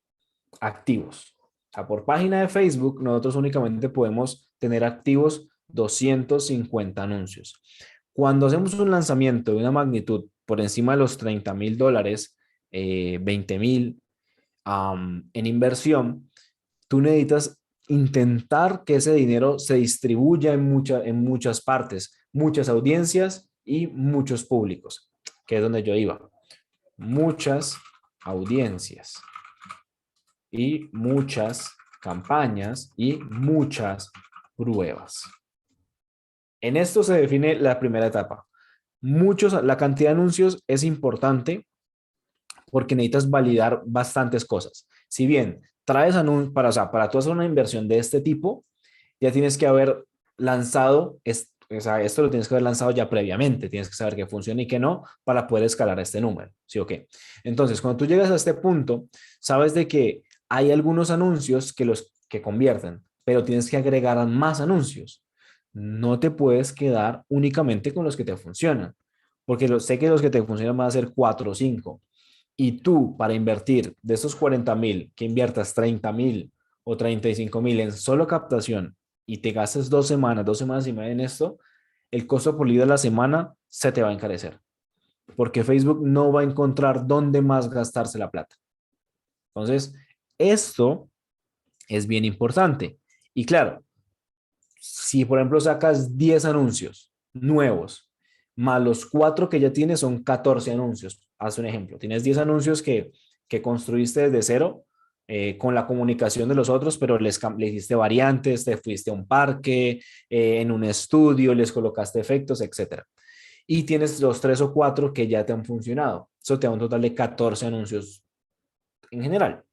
activos. O sea, por página de Facebook, nosotros únicamente podemos tener activos 250 anuncios. Cuando hacemos un lanzamiento de una magnitud por encima de los $30,000, 20,000 en inversión, tú necesitas intentar que ese dinero se distribuya en muchas partes muchas audiencias y muchos públicos, que es donde yo iba. Muchas audiencias y muchas campañas y muchas pruebas. En esto se define la primera etapa. La cantidad de anuncios es importante porque necesitas validar bastantes cosas. Si bien traes anuncios para, o sea, para tú hacer una inversión de este tipo, ya tienes que haber lanzado, o sea, esto lo tienes que haber lanzado ya previamente, tienes que saber qué funciona y qué no para poder escalar este número, ¿sí o qué? Entonces, cuando tú llegas a este punto, sabes de que hay algunos anuncios que los que convierten, pero tienes que agregar más anuncios. No te puedes quedar únicamente con los que te funcionan, porque sé que los que te funcionan van a ser 4 o 5 y tú para invertir de esos 40,000, que inviertas 30,000 o 35,000 en solo captación y te gastes 2 semanas y media en esto, el costo por lead de la semana se te va a encarecer, porque Facebook no va a encontrar dónde más gastarse la plata. Entonces, esto es bien importante. Y claro, si por ejemplo sacas 10 anuncios nuevos, más los 4 que ya tienes son 14 anuncios. Haz un ejemplo, tienes 10 anuncios que construiste desde cero con la comunicación de los otros, pero le hiciste variantes, te fuiste a un parque, en un estudio, les colocaste efectos, etcétera. Y tienes los 3 o 4 que ya te han funcionado. Eso te da un total de 14 anuncios en general.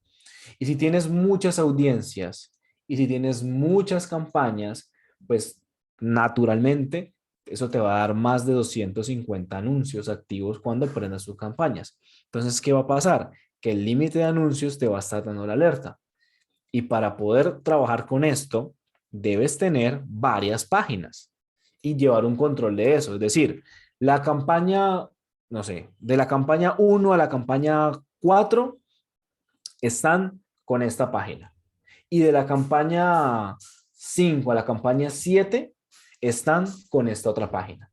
Y si tienes muchas audiencias y si tienes muchas campañas, pues naturalmente eso te va a dar más de 250 anuncios activos cuando prendas tus campañas. Entonces, ¿qué va a pasar? Que el límite de anuncios te va a estar dando la alerta. Y para poder trabajar con esto, debes tener varias páginas y llevar un control de eso. Es decir, la campaña, no sé, de la campaña 1 a la campaña 4 están con esta página. Y de la campaña 5 a la campaña 7 están con esta otra página.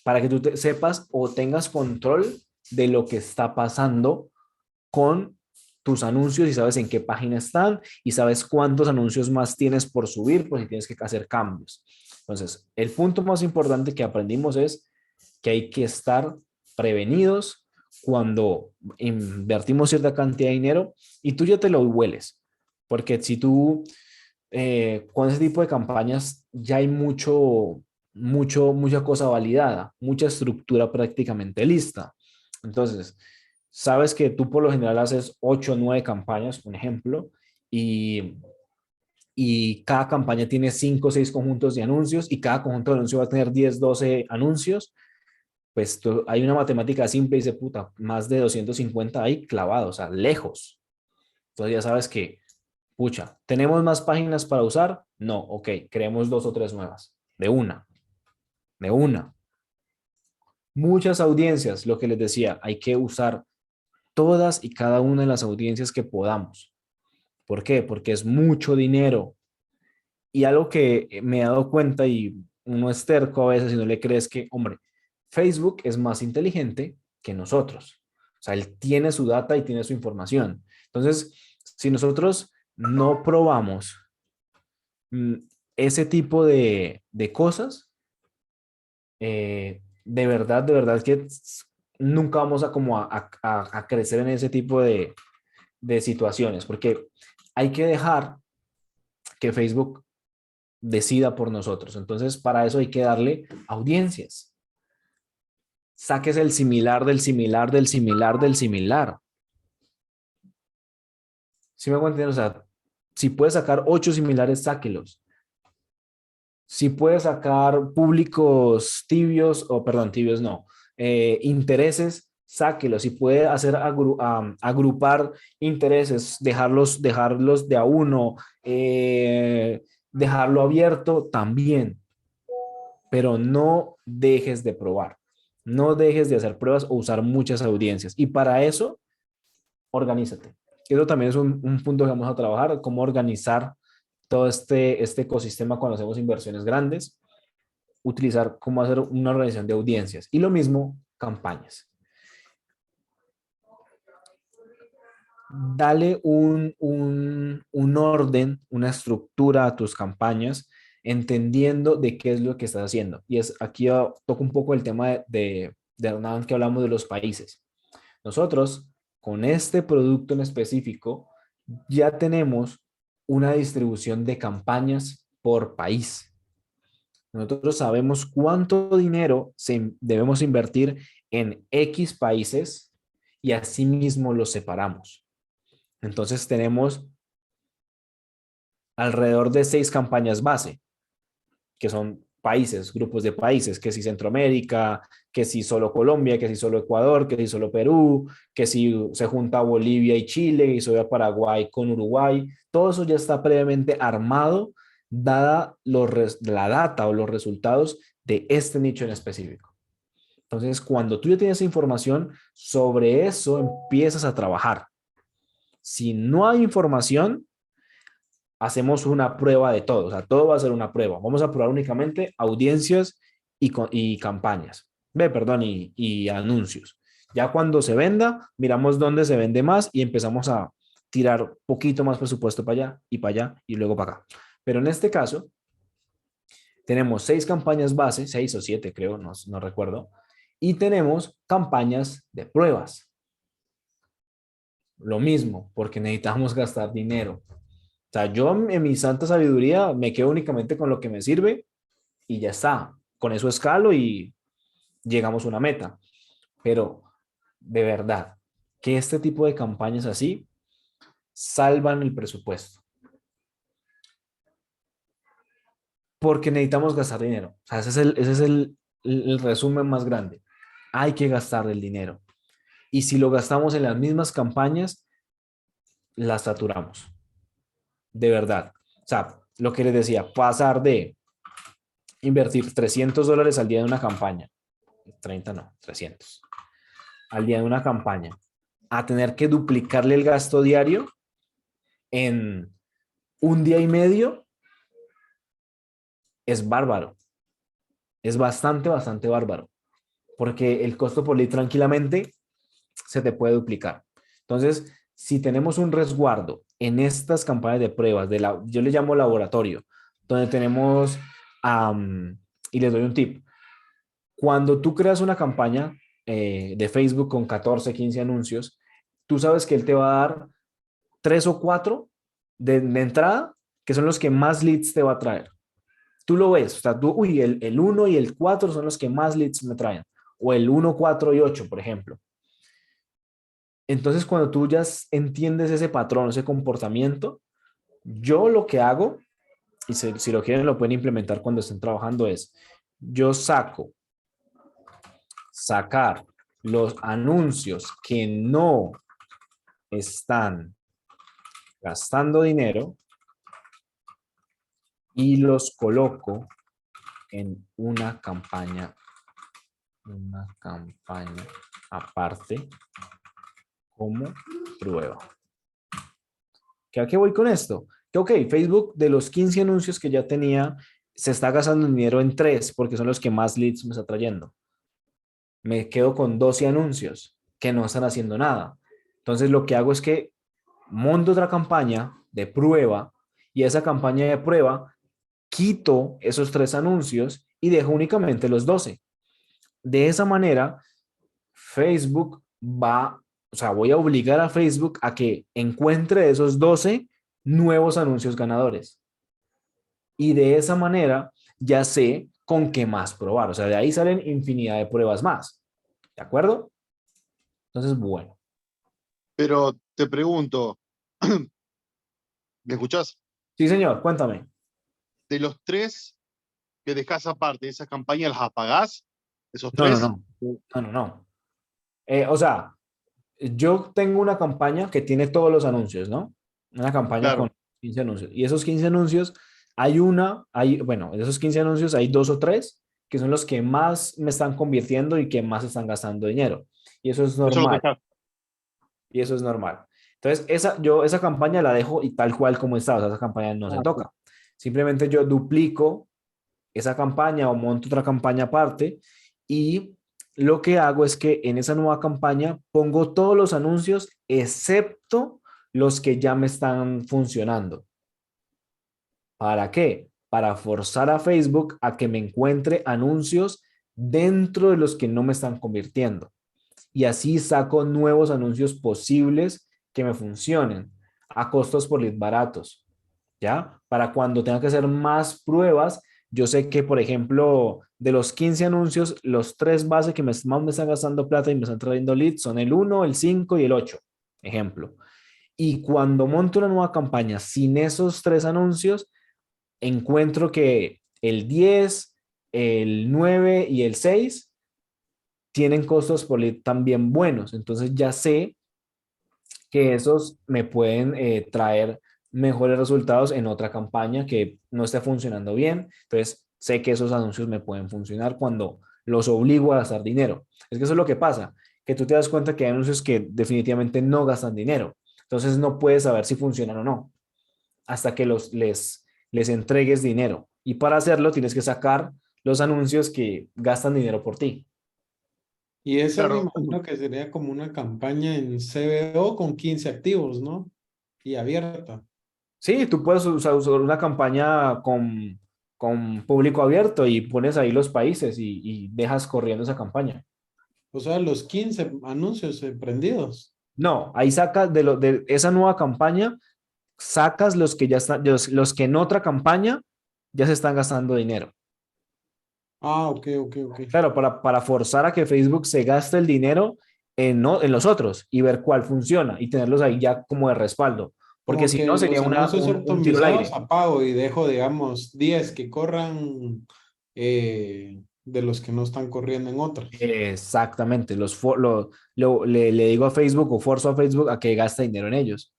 Para que tú sepas o tengas control de lo que está pasando con tus anuncios y sabes en qué página están y sabes cuántos anuncios más tienes por subir, pues si tienes que hacer cambios. Entonces, el punto más importante que aprendimos es que hay que estar prevenidos cuando invertimos cierta cantidad de dinero y tú ya te lo hueles. Porque si tú, con ese tipo de campañas, ya hay mucha cosa validada, mucha estructura prácticamente lista. Entonces, sabes que tú por lo general haces 8 o 9 campañas, un ejemplo, y, y cada campaña tiene 5 o 6 conjuntos de anuncios y cada conjunto de anuncios va a tener 10 12 anuncios, pues hay una matemática simple y dice, puta, más de 250 ahí clavados, o sea, lejos. Entonces ya sabes que, pucha, ¿tenemos más páginas para usar? No, ok, creemos 2 o 3 nuevas, de una. Muchas audiencias, lo que les decía, hay que usar todas y cada una de las audiencias que podamos. ¿Por qué? Porque es mucho dinero. Y algo que me he dado cuenta y uno es terco a veces y no le crees que, hombre, Facebook es más inteligente que nosotros. O sea, él tiene su data y tiene su información. Entonces, si nosotros no probamos mm, ese tipo de cosas, de verdad que nunca vamos a como a crecer en ese tipo de situaciones, porque hay que dejar que Facebook decida por nosotros. Entonces, para eso hay que darle audiencias. Saques el similar del similar del similar del similar. ¿Sí me hago entender? O sea, si puedes sacar 8 similares, sáquelos. Si puedes sacar públicos tibios, o perdón, tibios no, intereses, sáquelos. Si puede hacer agrupar intereses, dejarlos de a uno, dejarlo abierto también, pero no dejes de probar, no dejes de hacer pruebas o usar muchas audiencias. Y para eso, organízate. Eso también es un punto que vamos a trabajar, cómo organizar todo este ecosistema cuando hacemos inversiones grandes, utilizar cómo hacer una organización de audiencias. Y lo mismo, campañas. Dale un orden, una estructura a tus campañas entendiendo de qué es lo que estás haciendo. Y es aquí toco un poco el tema de Hernán, que hablamos de los países. Nosotros, con este producto en específico, ya tenemos una distribución de campañas por país. Nosotros sabemos cuánto dinero debemos invertir en X países y asimismo los separamos. Entonces tenemos alrededor de 6 campañas base, que son países, grupos de países, que si Centroamérica, que si solo Colombia, que si solo Ecuador, que si solo Perú, que si se junta Bolivia y Chile y se va a Paraguay con Uruguay. Todo eso ya está previamente armado, dada la data o los resultados de este nicho en específico. Entonces, cuando tú ya tienes información sobre eso, empiezas a trabajar. Si no hay información, hacemos una prueba de todo, o sea, todo va a ser una prueba. Vamos a probar únicamente audiencias y campañas, perdón, y anuncios. Ya cuando se venda, miramos dónde se vende más y empezamos a tirar poquito más presupuesto para allá y luego para acá. Pero en este caso, tenemos 6 campañas base, 6 o 7 creo, no recuerdo, y tenemos campañas de pruebas. Lo mismo, porque necesitamos gastar dinero. O sea, yo en mi santa sabiduría me quedo únicamente con lo que me sirve y ya está. Con eso escalo y llegamos a una meta. Pero de verdad, que este tipo de campañas así salvan el presupuesto. Porque necesitamos gastar dinero. O sea, ese es el resumen más grande. Hay que gastar el dinero. Y si lo gastamos en las mismas campañas, las saturamos. De verdad. O sea, lo que les decía, pasar de invertir $300 al día de una campaña, 30 no, 300, al día de una campaña, a tener que duplicarle el gasto diario en un día y medio, es bárbaro. Es bastante, bastante bárbaro. Porque el costo por lead tranquilamente se te puede duplicar. Entonces, si tenemos un resguardo en estas campañas de pruebas, yo le llamo laboratorio, donde tenemos, y les doy un tip, cuando tú creas una campaña de Facebook con 14, 15 anuncios, tú sabes que él te va a dar 3 o 4 de entrada, que son los que más leads te va a traer. Tú lo ves, o sea, uy, el 1 y el 4 son los que más leads me traen, o el 1, 4 y 8, por ejemplo. Entonces, cuando tú ya entiendes ese patrón, ese comportamiento, yo lo que hago, y si lo quieren lo pueden implementar cuando estén trabajando, es, yo sacar los anuncios que no están gastando dinero y los coloco en una campaña aparte como prueba. ¿A qué voy con esto? Que ok, Facebook de los 15 anuncios que ya tenía, se está gastando dinero en 3 porque son los que más leads me está trayendo. Me quedo con 12 anuncios que no están haciendo nada. Entonces lo que hago es que monto otra campaña de prueba y esa campaña de prueba quito esos 3 anuncios y dejo únicamente los 12. De esa manera, Facebook o sea, voy a obligar a Facebook a que encuentre esos 12 nuevos anuncios ganadores. Y de esa manera ya sé con qué más probar. O sea, de ahí salen infinidad de pruebas más. ¿De acuerdo? Entonces, bueno. Pero te pregunto, ¿me escuchás? Sí, señor, cuéntame. De los tres que dejás aparte de esas campañas, ¿las apagás? ¿Esos No, no, tres? no. No, no, no. O sea, yo tengo una campaña que tiene todos los anuncios, ¿no? Una campaña con Claro. 15 anuncios. Y esos 15 anuncios, bueno, de esos 15 anuncios hay 2 o 3 que son los que más me están convirtiendo y que más están gastando dinero. Y eso es Eso lo normal. dejás. Y eso es normal. Entonces, yo esa campaña la dejo y tal cual como está. O sea, esa campaña no se Ah, toca. Simplemente yo duplico esa campaña o monto otra campaña aparte y lo que hago es que en esa nueva campaña pongo todos los anuncios excepto los que ya me están funcionando. ¿Para qué? para forzar a Facebook a que me encuentre anuncios dentro de los que no me están convirtiendo. Y así saco nuevos anuncios posibles que me funcionen a costos por lead baratos, ¿ya? Para cuando tenga que hacer más pruebas, yo sé que, por ejemplo, de los 15 anuncios, los tres bases que más me están gastando plata y me están trayendo leads son el 1, el 5 y el 8, ejemplo. Y cuando monto una nueva campaña sin esos tres anuncios, encuentro que el 10, el 9 y el 6 tienen costos por lead también buenos. Entonces ya sé que esos me pueden traer mejores resultados en otra campaña que no esté funcionando bien. Entonces sé que esos anuncios me pueden funcionar cuando los obligo a gastar dinero. Es que eso es lo que pasa, que tú te das cuenta que hay anuncios que definitivamente no gastan dinero. Entonces no puedes saber si funcionan o no hasta que les entregues dinero. Y para hacerlo tienes que sacar los anuncios que gastan dinero por ti. Y esa me Claro, imagino que sería como una campaña en CBO con 15 activos, ¿no? Y abierta. Sí, tú puedes usar una campaña con público abierto y pones ahí los países y dejas corriendo esa campaña. O sea, los 15 anuncios prendidos. No, ahí sacas de esa nueva campaña, sacas los que ya están, los que en otra campaña ya se están gastando dinero. Ah, ok, ok, ok. Claro, para forzar a que Facebook se gaste el dinero en los otros y ver cuál funciona y tenerlos ahí ya como de respaldo. Porque Como si no, que sería los anuncios un tiro al optimizados aire. apago y dejo, digamos, 10 que corran de los que no están corriendo en otras. Exactamente. Le digo a Facebook o forzo a Facebook a que gaste dinero en ellos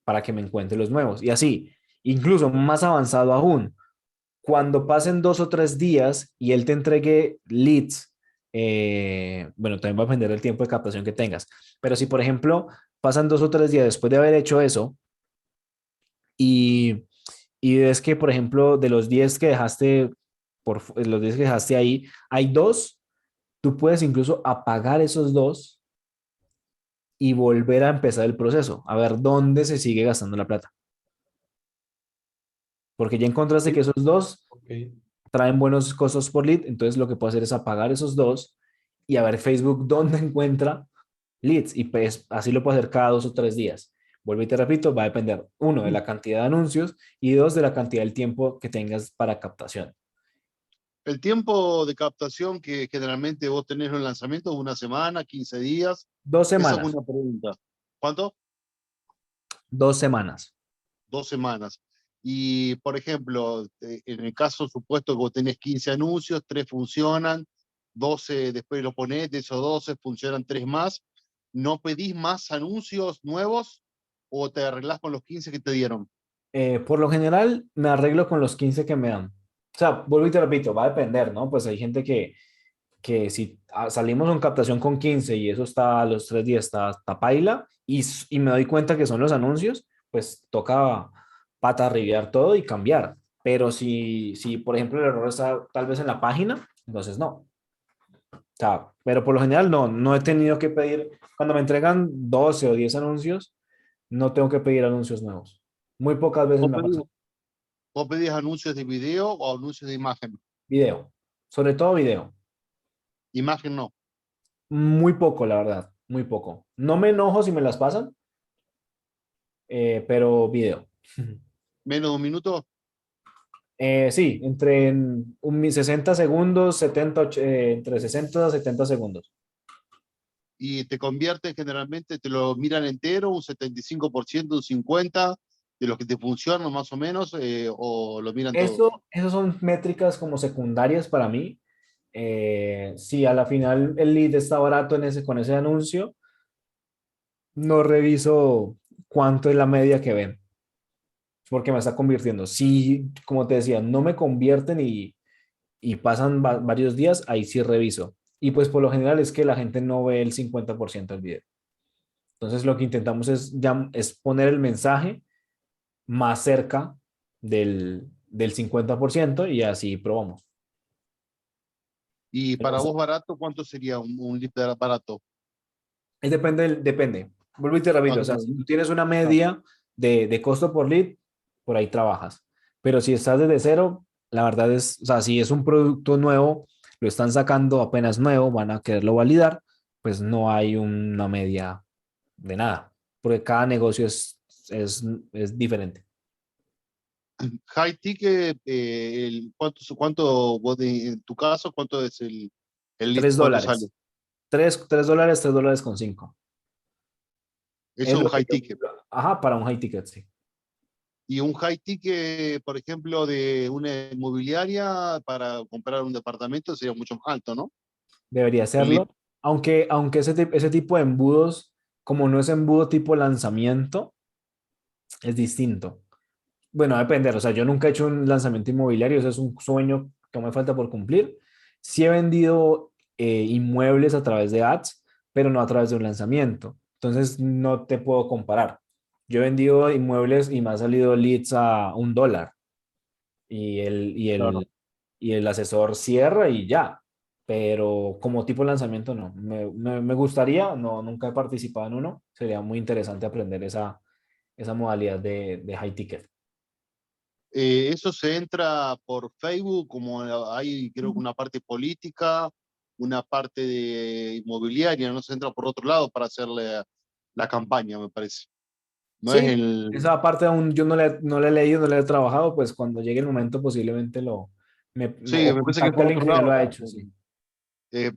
para que me encuentre los nuevos. Y así, incluso más avanzado aún, cuando pasen 2 o 3 días y él te entregue leads, bueno, también va a depender del tiempo de captación que tengas. Pero si, por ejemplo, pasan 2 o 3 días después de haber hecho eso y, y ves que, por ejemplo, de los 10 que dejaste, los 10 que dejaste ahí, hay dos, tú puedes incluso apagar esos dos y volver a empezar el proceso, a ver dónde se sigue gastando la plata. Porque ya encontraste Sí. que esos dos Ok. traen buenos costos por lead, entonces lo que puedo hacer es apagar esos dos y a ver Facebook dónde encuentra leads y pues así lo puedo hacer cada 2 o 3 días. Vuelvo y te repito, va a depender, uno, de la cantidad de anuncios y dos, de la cantidad del tiempo que tengas para captación. el tiempo de captación que generalmente vos tenés en el lanzamiento es una semana, 15 días. Dos Esa es semanas, una pregunta. ¿Cuánto? 2 semanas. 2 semanas. Y, por ejemplo, en el caso supuesto que vos tenés 15 anuncios, 3 funcionan, 12 después lo ponés, de esos 12 funcionan 3 más, ¿no pedís más anuncios nuevos o te arreglás con los 15 que te dieron? Por lo general, me arreglo con los 15 que me dan. O sea, vuelvo y te repito, va a depender, ¿no? Pues hay gente que si salimos en captación con 15 y eso está a los 3 días, está paila, y me doy cuenta que son los anuncios, pues toca pata arribar todo y cambiar. Pero si, por ejemplo, el error está tal vez en la página, entonces no. O sea, pero por lo general no he tenido que pedir, cuando me entregan 12 o 10 anuncios, no tengo que pedir anuncios nuevos. Muy pocas veces ¿Vos me ha pedís, pasado. vos pedís anuncios de video o anuncios de imagen? Video, sobre todo video. Imagen no. Muy poco, la verdad, muy poco. No me enojo si me las pasan, pero video. Menos de un minuto. Sí, entre 60 segundos, 70, entre 60 a 70 segundos. Y te convierten generalmente, te lo miran entero, un 75%, un 50% de los que te funcionan más o menos, o lo miran todo. Eso son métricas como secundarias para mí. Si a la final el lead está barato con ese anuncio, no reviso cuánto es la media que ven, porque me está convirtiendo. Si, como te decía, no me convierten y pasan varios días, ahí sí reviso. Y pues por lo general es que la gente no ve el 50% del video. Entonces lo que intentamos es poner el mensaje más cerca del 50% y así probamos. Y Pero para vos barato, ¿cuánto sería un lead barato? depende. Vuelvo y te Ah, repito, o sea, si depende. tú tienes una Ah, media de costo por lead, por ahí trabajas. Pero si estás desde cero, La verdad es, o sea, si es un producto nuevo, lo están sacando apenas nuevo, van a quererlo validar, pues no hay una media de nada, porque cada negocio es diferente. High ticket, en tu caso, cuánto es el lead? Tres ¿Cuánto sale? dólares. $3, $3.5. Eso Es es un lo que high yo, ticket. ajá, para un high ticket, sí. Y un high ticket, por ejemplo, de una inmobiliaria para comprar un departamento sería mucho más alto, ¿no? Debería El lead. serlo. Aunque ese tipo de embudos, como no es embudo tipo lanzamiento, es distinto. Bueno, a depender. O sea, yo nunca he hecho un lanzamiento inmobiliario, eso es un sueño que me falta por cumplir. Sí he vendido inmuebles a través de ads, pero no a través de un lanzamiento. Entonces, no te puedo comparar. Yo he vendido inmuebles y me ha salido leads a $1 y Claro. y el asesor cierra y ya. Pero como tipo de lanzamiento, no. Me gustaría, no, nunca he participado en uno. Sería muy interesante aprender esa modalidad de high ticket. Eso se entra por Facebook, como hay creo que una parte política, una parte de inmobiliaria, no se entra por otro lado para hacerle la campaña, me parece. No es Sí, el... esa parte aún yo no le he leído, no le he trabajado, pues cuando llegue el momento posiblemente Sí, o me parece que es contacte a por alguien otro que ya lo lado, ha hecho, sí.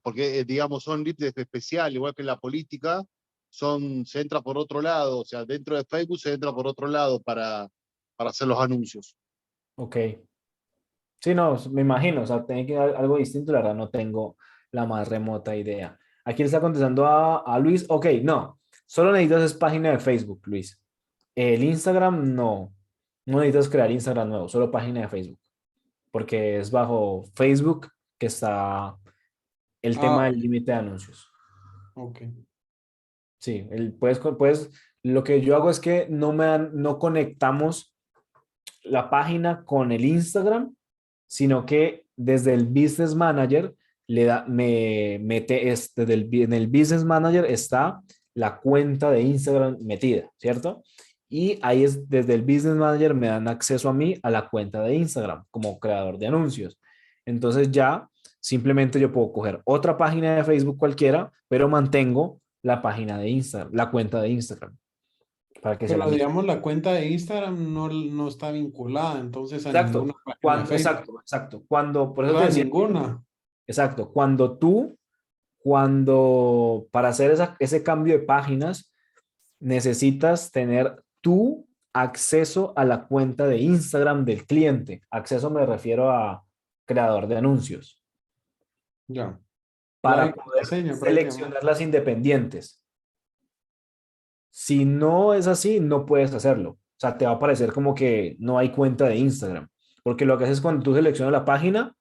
porque digamos son leads especial, igual que en la política, se entra por otro lado, o sea, dentro de Facebook se entra por otro lado para hacer los anuncios. Ok. Sí, no, me imagino, o sea, tiene que ser algo distinto, la verdad no tengo la más remota idea. Aquí le está contestando a Luis, ok, no, solo necesitas es página de Facebook, Luis. El Instagram no necesitas crear Instagram nuevo, solo página de Facebook, porque es bajo Facebook que está el Ah, tema ok. del límite de anuncios. Ok. Sí, lo que yo hago es que no conectamos la página con el Instagram, sino que desde el Business Manager me mete, en el Business Manager está la cuenta de Instagram metida, ¿cierto? Y ahí es, desde el Business Manager me dan acceso a mí a la cuenta de Instagram como creador de anuncios. Entonces ya simplemente yo puedo coger otra página de Facebook cualquiera, pero mantengo la página de Instagram, la cuenta de Instagram, para que sea la Pero misma. digamos, la cuenta de Instagram no está vinculada entonces a ninguna Exacto, página de Facebook. exacto. Cuando, por eso te A decía, ninguna. exacto, para hacer ese cambio de páginas, necesitas tener tu acceso a la cuenta de Instagram del cliente. Acceso me refiero a creador de anuncios, Ya. La para poder contraseña prácticamente. seleccionar las independientes. Si no es así, no puedes hacerlo. O sea, te va a parecer como que no hay cuenta de Instagram. Porque lo que haces cuando tú seleccionas la página,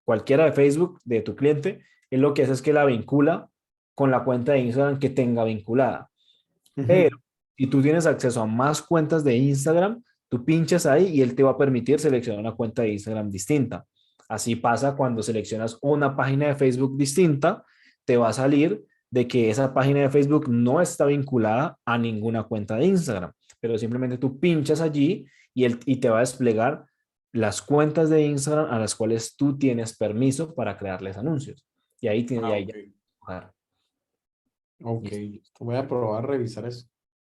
cualquiera de Facebook de tu cliente, es lo que hace es que la vincula con la cuenta de Instagram que tenga vinculada. Pero Ujú. si tú tienes acceso a más cuentas de Instagram, tú pinchas ahí y él te va a permitir seleccionar una cuenta de Instagram distinta. Así pasa cuando seleccionas una página de Facebook distinta, te va a salir de que esa página de Facebook no está vinculada a ninguna cuenta de Instagram, pero simplemente tú pinchas allí y te va a desplegar las cuentas de Instagram a las cuales tú tienes permiso para crearles anuncios. Y ahí, y Ah, ahí ok. ya. Ok. Listo. Voy a probar a revisar eso.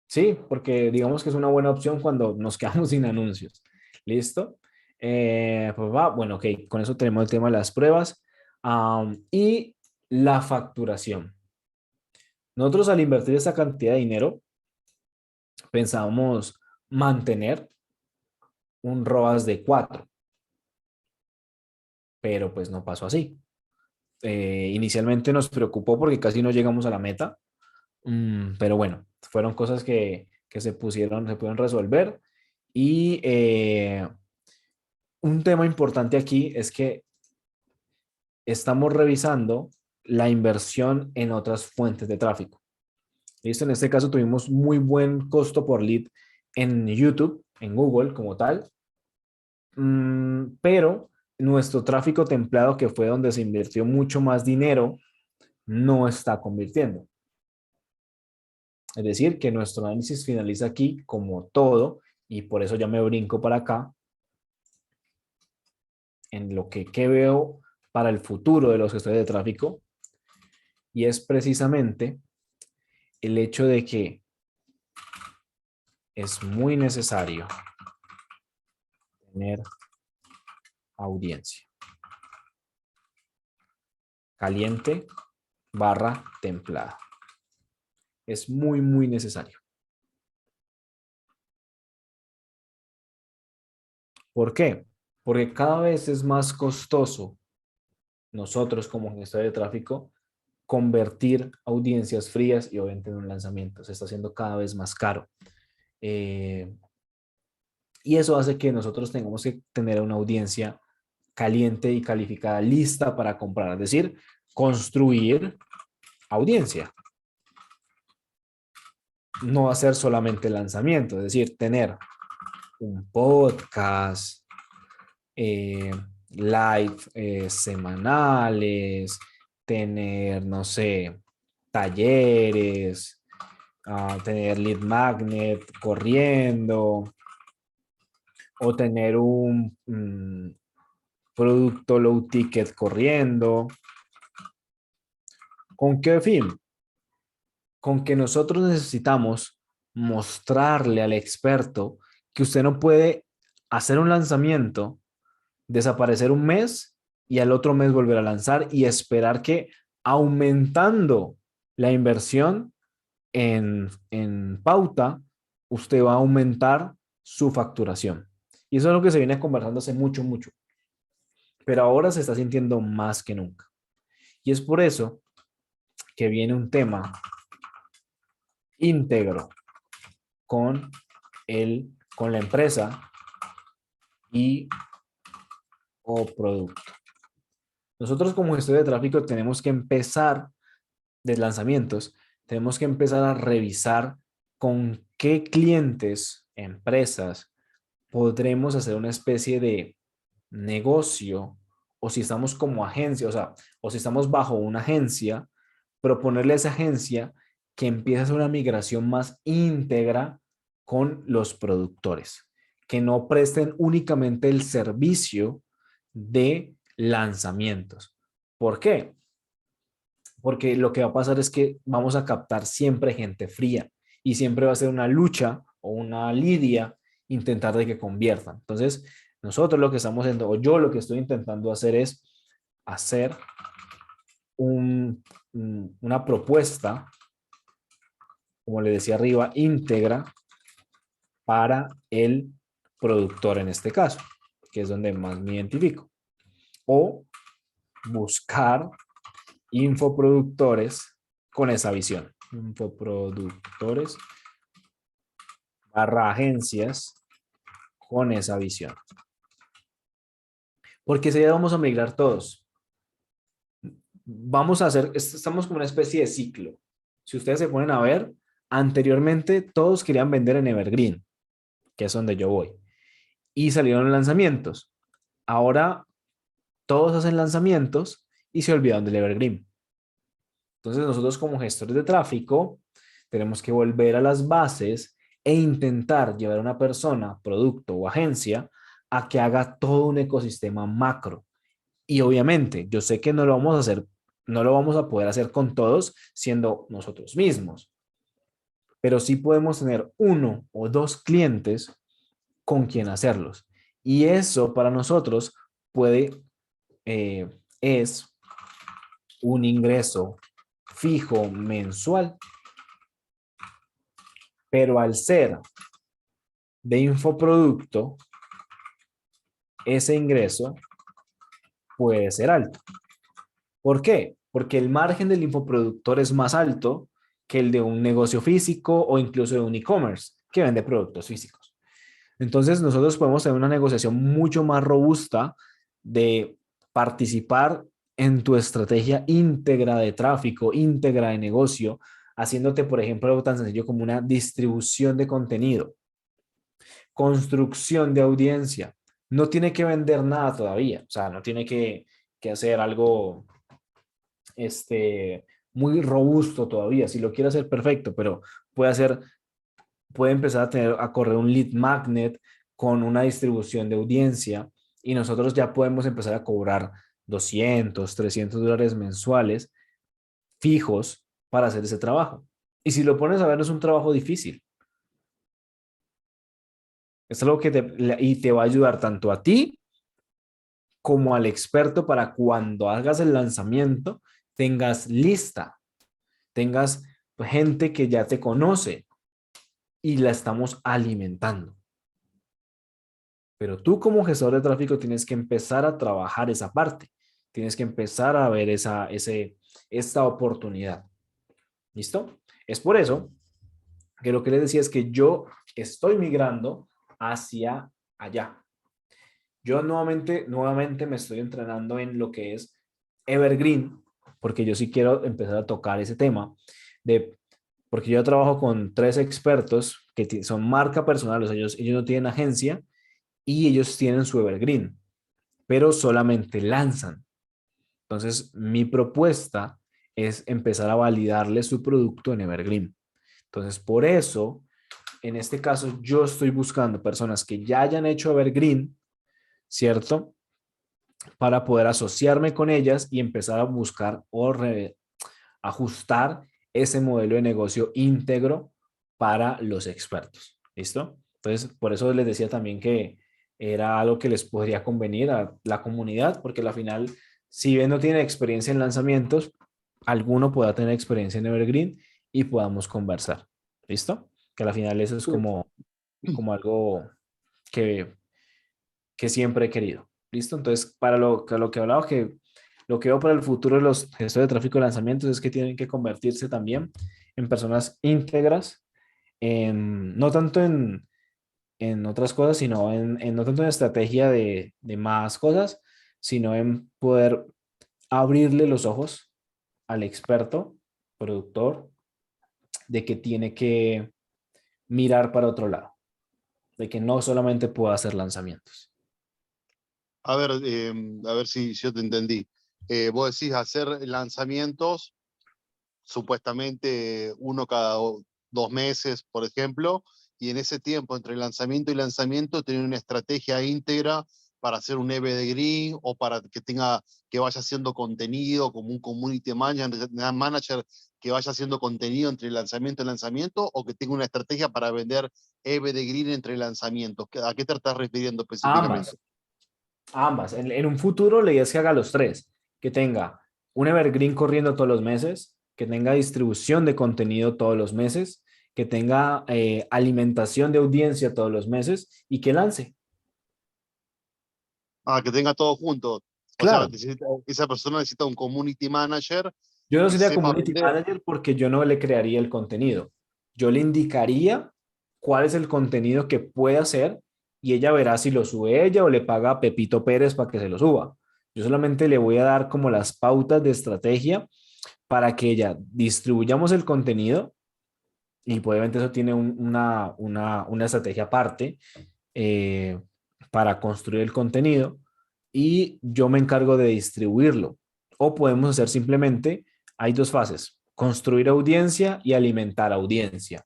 Sí, porque digamos que es una buena opción cuando nos quedamos sin anuncios. ¿Listo? Pues va, bueno, ok, con eso tenemos el tema de las pruebas. Y la facturación. Nosotros al invertir esa cantidad de dinero, pensábamos mantener un ROAS de 4, pero pues no pasó así. Inicialmente nos preocupó porque casi no llegamos a la meta, pero bueno, fueron cosas que se pudieron resolver. Y un tema importante aquí es que estamos revisando la inversión en otras fuentes de tráfico. ¿Listo? En este caso tuvimos muy buen costo por lead en YouTube, en Google como tal, pero nuestro tráfico templado, que fue donde se invirtió mucho más dinero, no está convirtiendo. Es decir, que nuestro análisis finaliza aquí como todo, y por eso ya me brinco para acá. en lo que veo para el futuro de los gestores de tráfico, y es precisamente el hecho de que es muy necesario tener audiencia. Caliente barra templada. Es muy, muy necesario. ¿Por qué? Porque cada vez es más costoso nosotros como gestores de tráfico convertir audiencias frías y obviamente en un lanzamiento. Se está haciendo cada vez más caro. Y eso hace que nosotros tengamos que tener una audiencia caliente y calificada, lista para comprar. Es decir, construir audiencia. No hacer solamente lanzamiento, es decir, tener un podcast, live semanales, tener, no sé, talleres, tener lead magnet corriendo, o tener un producto low ticket corriendo. ¿Con qué fin? Con que nosotros necesitamos mostrarle al experto que usted no puede hacer un lanzamiento, desaparecer un mes y al otro mes volver a lanzar y esperar que aumentando la inversión en pauta, usted va a aumentar su facturación. Y eso es lo que se viene conversando hace mucho, mucho. Pero ahora se está sintiendo más que nunca. Y es por eso que viene un tema íntegro con con la empresa y o producto. Nosotros como gestores de tráfico tenemos que empezar de lanzamientos, tenemos que empezar a revisar con qué clientes, empresas, podremos hacer una especie de negocio, o si estamos como agencia, o si estamos bajo una agencia, proponerle a esa agencia que empiece a hacer una migración más íntegra con los productores, que no presten únicamente el servicio de lanzamientos. ¿Por qué? Porque lo que va a pasar es que vamos a captar siempre gente fría y siempre va a ser una lucha o una lidia intentar de que conviertan. Entonces, nosotros lo que estamos haciendo, o yo lo que estoy intentando hacer es hacer una propuesta, como le decía arriba, íntegra para el productor en este caso, que es donde más me identifico. O buscar infoproductores con esa visión. Infoproductores barra agencias con esa visión. Porque si ya vamos a migrar todos, vamos a hacer, estamos como una especie de ciclo. Si ustedes se ponen a ver, anteriormente todos querían vender en Evergreen, que es donde yo voy, y salieron lanzamientos. Ahora todos hacen lanzamientos y se olvidan del Evergreen. Entonces nosotros como gestores de tráfico tenemos que volver a las bases e intentar llevar a una persona, producto o agencia a que haga todo un ecosistema macro. Y obviamente yo sé que no lo vamos a hacer, no lo vamos a poder hacer con todos siendo nosotros mismos, pero sí podemos tener uno o dos clientes con quien hacerlos. Y eso para nosotros es un ingreso fijo mensual, pero al ser de infoproducto, ese ingreso puede ser alto. ¿Por qué? Porque el margen del infoproductor es más alto que el de un negocio físico o incluso de un e-commerce que vende productos físicos. Entonces, nosotros podemos tener una negociación mucho más robusta de participar en tu estrategia íntegra de tráfico, íntegra de negocio, haciéndote, por ejemplo, algo tan sencillo como una distribución de contenido, construcción de audiencia. No tiene que vender nada todavía, o sea, no tiene que hacer algo muy robusto todavía. Si lo quiere hacer, perfecto, pero puede empezar a correr un lead magnet con una distribución de audiencia y nosotros ya podemos empezar a cobrar $200, $300 mensuales fijos para hacer ese trabajo. Y si lo pones a ver, no es un trabajo difícil. Es algo que te va a ayudar tanto a ti como al experto para cuando hagas el lanzamiento, tengas lista, tengas gente que ya te conoce y la estamos alimentando. Pero tú como gestor de tráfico tienes que empezar a trabajar esa parte. Tienes que empezar a ver esta oportunidad. ¿Listo? Es por eso que lo que les decía es que yo estoy migrando hacia allá. Yo nuevamente me estoy entrenando en lo que es Evergreen, porque yo sí quiero empezar a tocar ese tema, porque yo trabajo con 3 expertos que son marca personal, o sea, ellos no tienen agencia y ellos tienen su Evergreen, pero solamente lanzan. Entonces, mi propuesta es empezar a validarle su producto en Evergreen. Entonces, por eso, en este caso, yo estoy buscando personas que ya hayan hecho Evergreen, ¿cierto? Para poder asociarme con ellas y empezar a buscar o ajustar ese modelo de negocio íntegro para los expertos. ¿Listo? Entonces, por eso les decía también que era algo que les podría convenir a la comunidad, porque al final, si bien no tiene experiencia en lanzamientos, alguno pueda tener experiencia en Evergreen y podamos conversar. ¿Listo? Que al final eso es como algo que, que siempre he querido. ¿Listo? Entonces, para lo que hablaba, que lo que veo para el futuro de los gestores de tráfico de lanzamientos es que tienen que convertirse también en personas íntegras, no tanto en otras cosas, sino no tanto en estrategia de más cosas, sino en poder abrirle los ojos al experto, productor, de que tiene que mirar para otro lado, de que no solamente puede hacer lanzamientos. A ver si yo te entendí. Vos decís hacer lanzamientos, supuestamente uno cada 2 meses, por ejemplo, y en ese tiempo entre lanzamiento y lanzamiento tener una estrategia íntegra para hacer un evergreen o para que vaya haciendo contenido como un community manager que vaya haciendo contenido entre lanzamiento y lanzamiento, o que tenga una estrategia para vender evergreen entre lanzamientos. ¿A qué te estás refiriendo específicamente? Ambas. Ambas. En un futuro la idea es que haga los 3, que tenga un evergreen corriendo todos los meses, que tenga distribución de contenido todos los meses, que tenga alimentación de audiencia todos los meses y que lance. Que tenga todo junto. O sea, Claro, esa persona necesita un community manager yo no que sería sepa community vender. manager porque yo no le crearía el contenido. Yo le indicaría cuál es el contenido que puede hacer y ella verá si lo sube ella o le paga a Pepito Pérez para que se lo suba. Yo solamente le voy a dar como las pautas de estrategia para que ella distribuyamos el contenido y pues, obviamente eso tiene una estrategia aparte eh, para construir el contenido y yo me encargo de distribuirlo. O podemos hacer simplemente, hay 2 fases, construir audiencia y alimentar audiencia.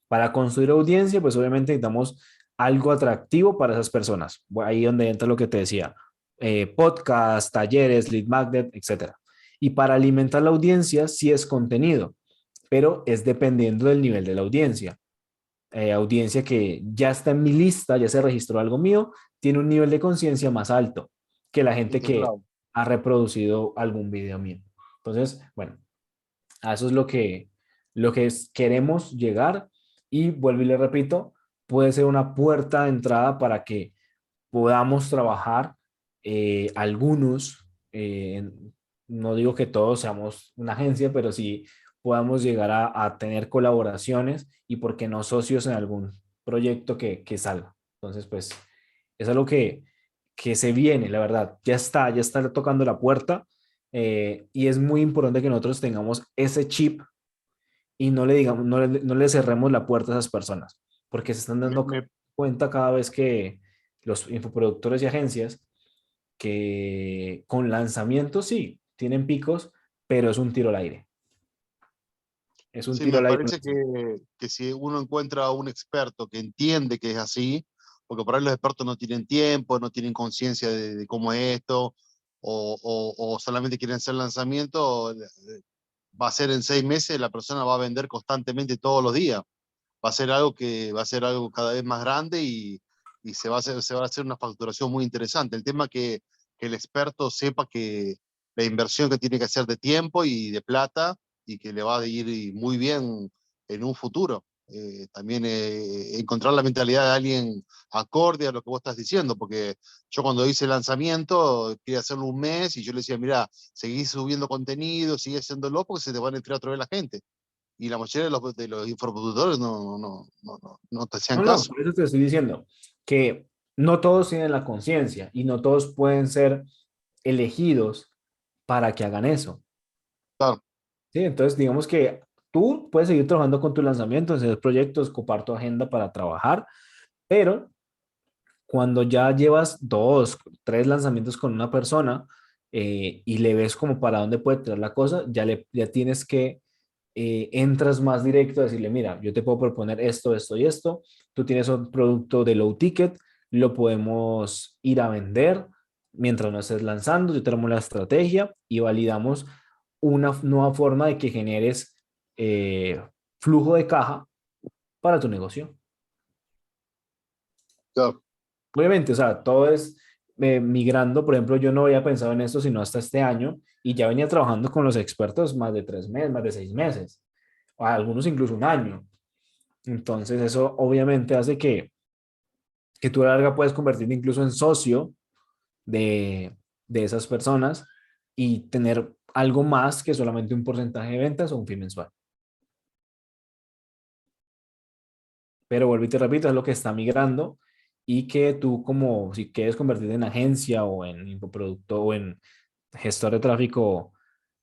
Para construir audiencia, pues obviamente necesitamos algo atractivo para esas personas. Ahí donde entra lo que te decía, podcast, talleres, lead magnet, etcétera. Y para alimentar la audiencia, sí es contenido, pero es dependiendo del nivel de la audiencia. Audiencia que ya está en mi lista, ya se registró algo mío, tiene un nivel de conciencia más alto que la gente que Claro. ha reproducido algún video mío. Entonces, bueno, a eso es lo que queremos llegar y vuelvo y le repito, puede ser una puerta de entrada para que podamos trabajar algunos, no digo que todos seamos una agencia, pero sí podamos llegar a tener colaboraciones y, por qué no, socios en algún proyecto que salga. Entonces, pues, es algo que se viene, la verdad, ya está tocando la puerta y es muy importante que nosotros tengamos ese chip y no le digamos, no le cerremos la puerta a esas personas, porque se están Me, dando me- cuenta cada vez que los infoproductores y agencias que con lanzamientos sí, tienen picos, pero es un tiro al aire. Es un sí, tiro me al aire. parece que si uno encuentra a un experto que entiende que es así, porque por ahí los expertos no tienen tiempo, no tienen conciencia de cómo es esto, o solamente quieren hacer lanzamiento, va a ser en 6 meses, la persona va a vender constantemente todos los días. Va a ser algo cada vez más grande y se va a hacer una facturación muy interesante. El tema que el experto sepa que la inversión que tiene que hacer de tiempo y de plata y que le va a ir muy bien en un futuro. También encontrar la mentalidad de alguien acorde a lo que vos estás diciendo, porque yo cuando hice el lanzamiento quería hacerlo un mes y yo le decía, mira, seguí subiendo contenido, sigue haciéndolo porque se te van a entrar otra vez la gente. Y la mayoría de los infoproductores no te hacían No, no, caso. por eso te estoy diciendo que no todos tienen la conciencia y no todos pueden ser elegidos para que hagan eso. Claro, ¿Sí? Entonces, digamos que tú puedes seguir trabajando con tu lanzamiento, hacer proyectos, copar tu agenda para trabajar, pero cuando ya llevas 2, 3 lanzamientos con una persona y le ves como para dónde puede tirar la cosa, ya tienes que entras más directo a decirle, mira, yo te puedo proponer esto, esto y esto, tú tienes un producto de low ticket, lo podemos ir a vender mientras no estés lanzando, yo tenemos la estrategia y validamos una nueva forma de que generes eh, flujo de caja para tu negocio. claro. Obviamente, o sea, todo es migrando. Por ejemplo, yo no había pensado en esto sino hasta este año y ya venía trabajando con los expertos más de 3 meses, más de 6 meses, o algunos incluso un año. Entonces, eso obviamente hace que tú a la larga puedes convertirte incluso en socio de esas personas y tener algo más que solamente un porcentaje de ventas o un fee mensual. Pero vuelvo y te repito, es lo que está migrando y que tú como si quieres convertirte en agencia o en infoproducto o en gestor de tráfico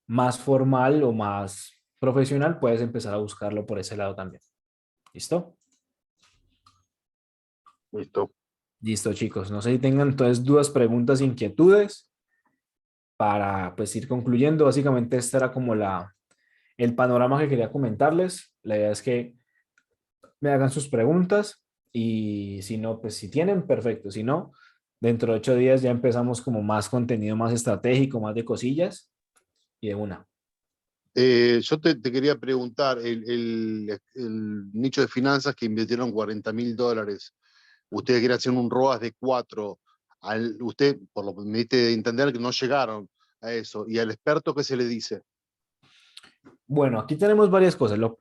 más formal o más profesional, puedes empezar a buscarlo por ese lado también. ¿Listo? Listo. Listo, chicos. No sé si tengan entonces dudas, preguntas, inquietudes para pues ir concluyendo. Básicamente este era como el panorama que quería comentarles. La idea es que me hagan sus preguntas y si no, pues si tienen, perfecto. Si no, dentro de 8 días ya empezamos como más contenido, más estratégico, más de cosillas y de una. Yo te quería preguntar, el nicho de finanzas que invirtieron $40.000, usted quiere hacer un ROAS de 4, usted, por lo que me diste de entender que no llegaron a eso, y al experto, ¿qué se le dice? Bueno, aquí tenemos varias cosas. Lo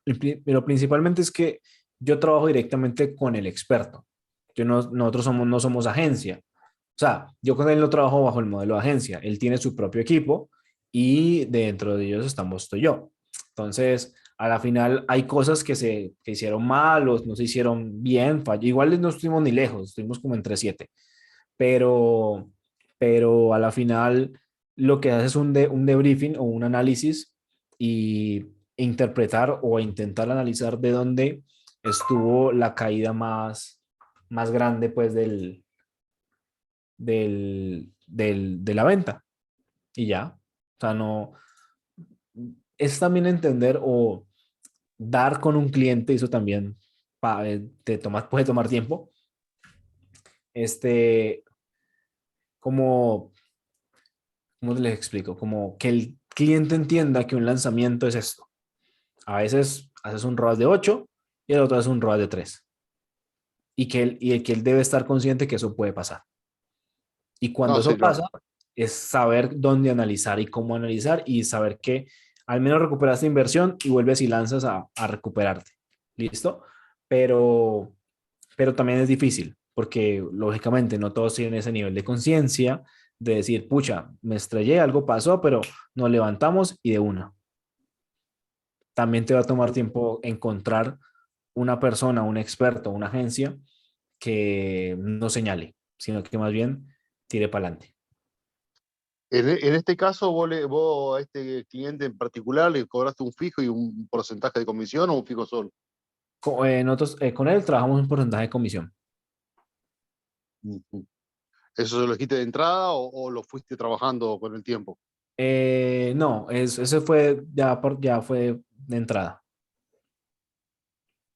principalmente es que yo trabajo directamente con el experto. Nosotros no somos agencia. O sea, yo con él no trabajo bajo el modelo de agencia. Él tiene su propio equipo y dentro de ellos estoy yo. Entonces, a la final hay cosas que hicieron mal o no se hicieron bien. Igual no estuvimos ni lejos, estuvimos como entre 7. Pero, pero a la final lo que hace es un debriefing o un análisis y interpretar o intentar analizar de dónde estuvo la caída más grande pues de la venta y ya. O sea, no, es también entender o dar con un cliente, eso también puede tomar tiempo, este, como, ¿cómo les explico? Como que el cliente entienda que un lanzamiento es esto. A veces haces un ROAS de 8 y el otro hace un ROAS de 3 y que él debe estar consciente que eso puede pasar. Y cuando No, eso sí, claro. pasa, es saber dónde analizar y cómo analizar y saber que al menos recuperaste inversión y vuelves y lanzas a recuperarte. ¿Listo? Pero, pero también es difícil porque lógicamente no todos tienen ese nivel de conciencia de decir, pucha, me estrellé, algo pasó, pero nos levantamos y de una. También te va a tomar tiempo encontrar una persona, un experto, una agencia que no señale, sino que más bien tire para adelante. En este caso, vos a este cliente en particular le cobraste un fijo y un porcentaje de comisión o un fijo solo. Nosotros con él trabajamos un porcentaje de comisión. Ujú. ¿Eso se lo dijiste de entrada o lo fuiste trabajando con el tiempo? No, ese fue ya fue de entrada.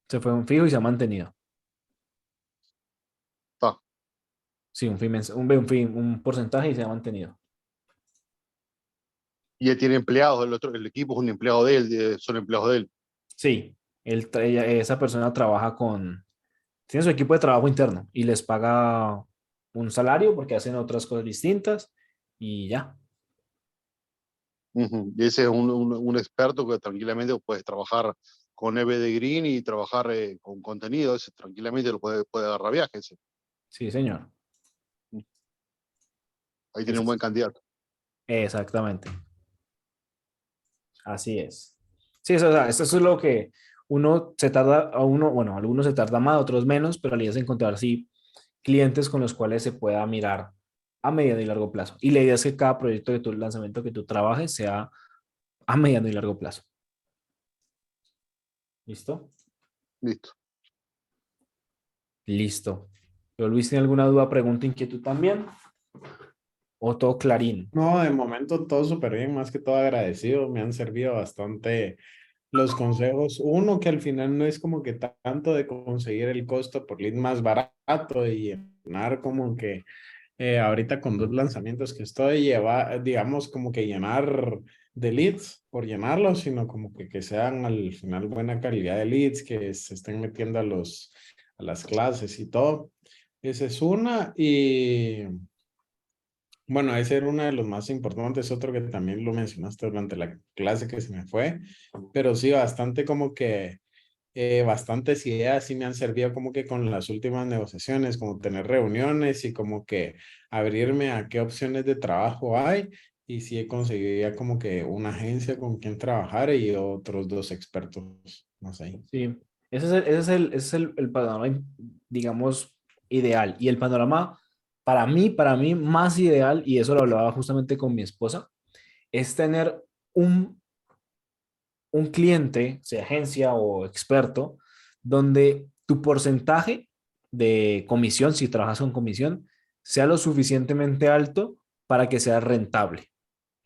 Se fue un fijo y se ha mantenido. Está. Sí, un porcentaje y se ha mantenido. Y él tiene empleados, el equipo es un empleado de él, son empleados de él. Sí, esa persona tiene su equipo de trabajo interno y les paga un salario porque hacen otras cosas distintas y ya. Ujú. Y ese es un experto que tranquilamente puede trabajar con de Green y trabajar con contenido, ese tranquilamente puede agarrar viajes. Ese. Sí, señor. Ahí tiene Ese un buen es- candidato. Exactamente. Así es. Sí, eso es lo que bueno, algunos se tarda más, otros menos, pero la idea es encontrar, sí, clientes con los cuales se pueda mirar a mediano y largo plazo. Y la idea es que cada proyecto lanzamiento que tú trabajes sea a mediano y largo plazo. ¿Listo? Listo. Listo. Yo, Luis, ¿tiene alguna duda, pregunta, inquietud también? ¿O todo clarín? No, de momento todo súper bien, más que todo agradecido, me han servido bastante los consejos. Uno, que al final no es como que tanto de conseguir el costo por lead más barato y llenar como que ahorita con 2 lanzamientos que estoy, digamos como que llenar de leads por llenarlos, sino como que sean al final buena calidad de leads, que se estén metiendo a las clases y todo. Esa es una. Y bueno, ese era uno de los más importantes, otro que también lo mencionaste durante la clase que se me fue, pero sí, bastante como que, bastantes ideas sí me han servido como que con las últimas negociaciones, como tener reuniones y como que abrirme a qué opciones de trabajo hay y sí he conseguido ya como que una agencia con quien trabajar y otros 2 expertos, no sé. Sí, ese es el panorama, digamos, ideal. Y el panorama, para mí, más ideal, y eso lo hablaba justamente con mi esposa, es tener un, un cliente, sea agencia o experto, donde tu porcentaje de comisión, si trabajas con comisión, sea lo suficientemente alto para que sea rentable.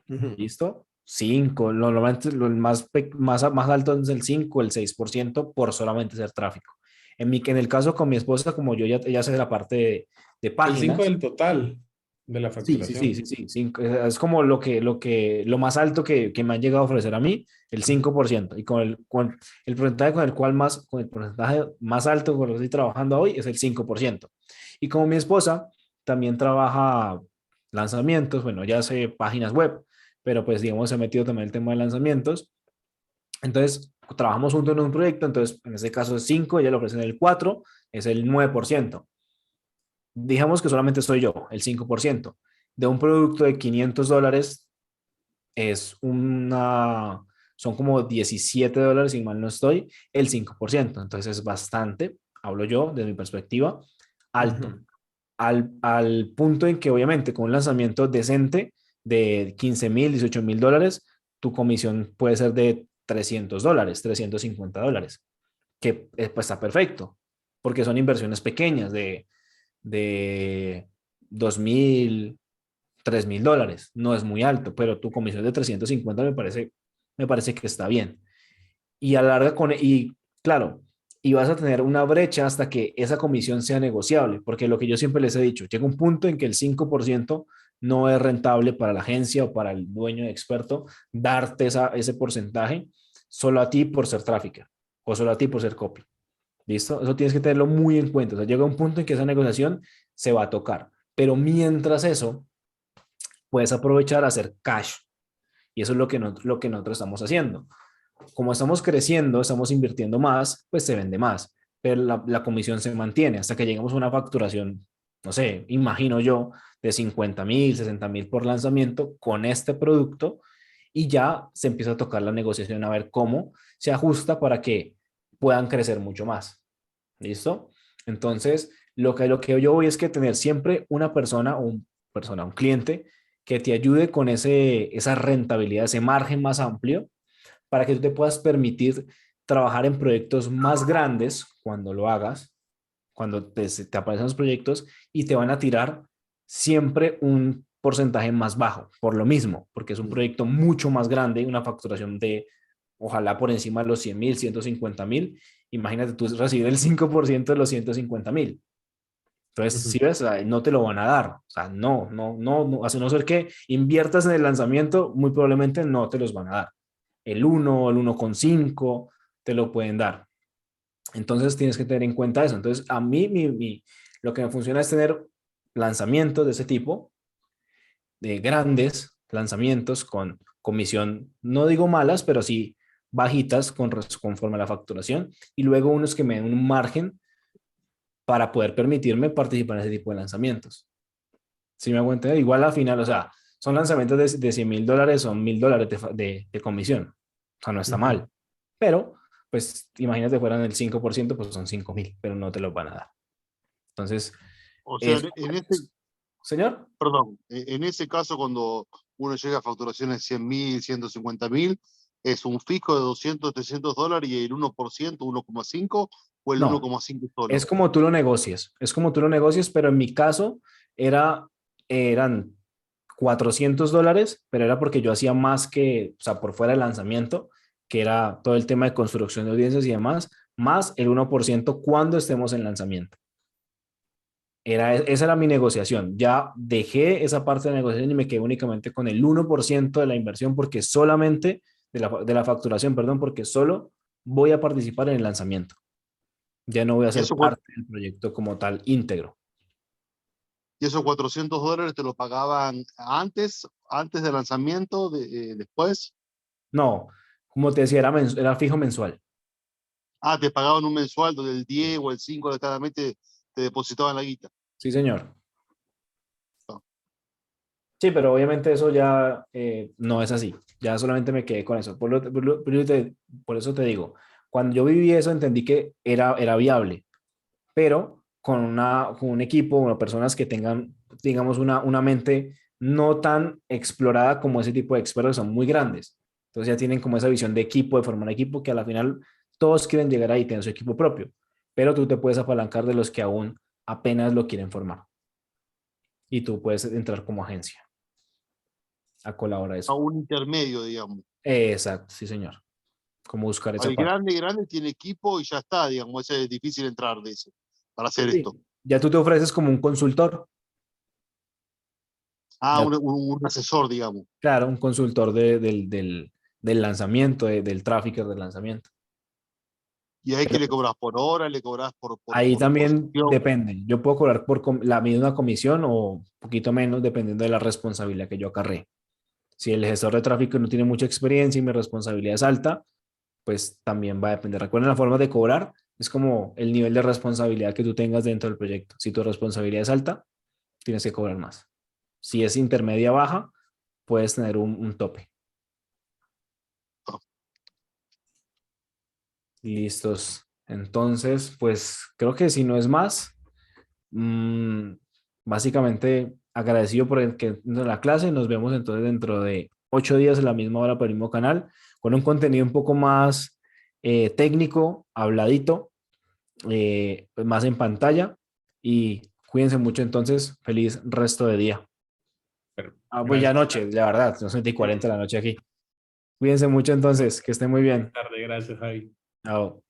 Ujú. ¿Listo? 5, normalmente lo más alto es el 5, el 6% por solamente ser tráfico. En el caso con mi esposa, como yo ya sé de la parte de El 5 páginas, del total de la sí, sí, sí, sí, facturación. sí, es como lo más alto que me han llegado a ofrecer a mí, el 5%. Y con el porcentaje con el porcentaje más alto con lo que estoy trabajando hoy es el 5%. Y como mi esposa también trabaja lanzamientos, bueno, ya sé páginas web, pero pues digamos se ha metido también el tema de lanzamientos. Entonces, trabajamos juntos en un proyecto, entonces en este caso es 5, ella lo ofrece en el 4, es el 9%. Digamos que solamente soy yo, el 5%. De un producto de $500 es son como $17, si mal no estoy, el 5%. Entonces es bastante, hablo yo desde mi perspectiva, alto. Ujú. Al punto en que obviamente con un lanzamiento decente de 15,000, $18,000, tu comisión puede ser de $300, $350, que pues está perfecto, porque son inversiones pequeñas de 2,000, $3,000. No es muy alto, pero tu comisión de 350 me parece que está bien. Y a la larga y claro, y vas a tener una brecha hasta que esa comisión sea negociable, porque lo que yo siempre les he dicho, llega un punto en que el 5% no es rentable para la agencia o para el dueño experto darte ese porcentaje solo a ti por ser tráfico o solo a ti por ser copy. ¿Listo? Eso tienes que tenerlo muy en cuenta. O sea, llega un punto en que esa negociación se va a tocar. Pero mientras eso, puedes aprovechar a hacer cash. Y eso es lo que nosotros estamos haciendo. Como estamos creciendo, estamos invirtiendo más, pues se vende más. Pero la comisión se mantiene hasta que lleguemos a una facturación, no sé, imagino yo, de 50,000, 60,000 por lanzamiento con este producto y ya se empieza a tocar la negociación a ver cómo se ajusta para que puedan crecer mucho más. ¿Listo? Entonces, lo que yo voy es que tener siempre una un cliente que te ayude con esa rentabilidad, ese margen más amplio, para que tú te puedas permitir trabajar en proyectos más grandes cuando lo hagas, cuando te aparecen los proyectos y te van a tirar siempre un porcentaje más bajo, por lo mismo, porque es un proyecto mucho más grande, una facturación de ojalá por encima de los 100,000, 150,000. Imagínate tú recibir el 5% de los 150,000. Entonces, si ves, o sea, no te lo van a dar. O sea, no, a no ser que inviertas en el lanzamiento, muy probablemente no te los van a dar. El 1, el 1,5 te lo pueden dar. Entonces, tienes que tener en cuenta eso. Entonces, a mí, lo que me funciona es tener lanzamientos de ese tipo, de grandes lanzamientos con comisión, no digo malas, pero sí bajitas conforme a la facturación, y luego unos que me den un margen para poder permitirme participar en ese tipo de lanzamientos. ¿Sí me hago entender? Igual al final, o sea, son lanzamientos de $100,000, son $1,000 de comisión. O sea, no está mal. Pero, pues, imagínate fueran el 5%, pues son 5,000, pero no te los van a dar. Entonces, O sea, es, en este, señor, perdón, en ese caso, cuando uno llega a facturaciones de 100.000, 150.000, ¿es un fijo de 200, $300 y el 1%, 1,5 o el no, 1,5 es solo? como tú lo negocies, es como tú lo negocies, pero en mi caso eran $400, pero era porque yo hacía más que, o sea, por fuera del lanzamiento, que era todo el tema de construcción de audiencias y demás, más el 1% cuando estemos en lanzamiento. Esa era mi negociación. Ya dejé esa parte de la negociación y me quedé únicamente con el 1% de la inversión porque solamente, de la facturación, perdón, porque solo voy a participar en el lanzamiento. Ya no voy a ¿Y ser esos, parte del proyecto como tal íntegro. y esos $400 te lo pagaban antes del lanzamiento, después? No, como te decía, era fijo mensual. Ah, te pagaban un mensual donde el 10 o el 5 de cada mes te depositaban la guita. Sí, señor. No. Sí, pero obviamente eso ya no es así. Ya solamente me quedé con eso. Por eso te digo, cuando yo viví eso entendí que era viable, pero con un equipo, bueno, personas que tengan, digamos, una mente no tan explorada como ese tipo de expertos, son muy grandes. Entonces ya tienen como esa visión de equipo, de formar un equipo que a la final todos quieren llegar ahí, tener su equipo propio, pero tú te puedes apalancar de los que aún apenas lo quieren formar y tú puedes entrar como agencia a colaborar A eso. un intermedio, digamos. Exacto, sí, señor. Como buscar esa El parte. grande tiene equipo y ya está, digamos. Es difícil entrar de ese para hacer Sí. esto. Ya tú te ofreces como un consultor, Ah, ya, un asesor, digamos. claro, un consultor del lanzamiento, del tráfico del lanzamiento. Y ahí que Pero le cobras por hora, le cobras ahí por también sesión. depende. Yo puedo cobrar por la misma comisión o un poquito menos dependiendo de la responsabilidad que yo acarree. Si el gestor de tráfico no tiene mucha experiencia y mi responsabilidad es alta, pues también va a depender. Recuerden, la forma de cobrar es como el nivel de responsabilidad que tú tengas dentro del proyecto. Si tu responsabilidad es alta, tienes que cobrar más. Si es intermedia baja, puedes tener un tope. Listos. Entonces, pues creo que si no es más, mmm, básicamente agradecido por el que de la clase. Nos vemos entonces dentro de 8 días a la misma hora por el mismo canal, con un contenido un poco más técnico, habladito, pues más en pantalla. Y cuídense mucho entonces. Feliz resto de día. Pero Pues ya gracias. noche, la verdad, no son y Sí, 40 de la noche aquí. Cuídense mucho entonces, que estén muy bien. tarde, gracias, Javi. Chao.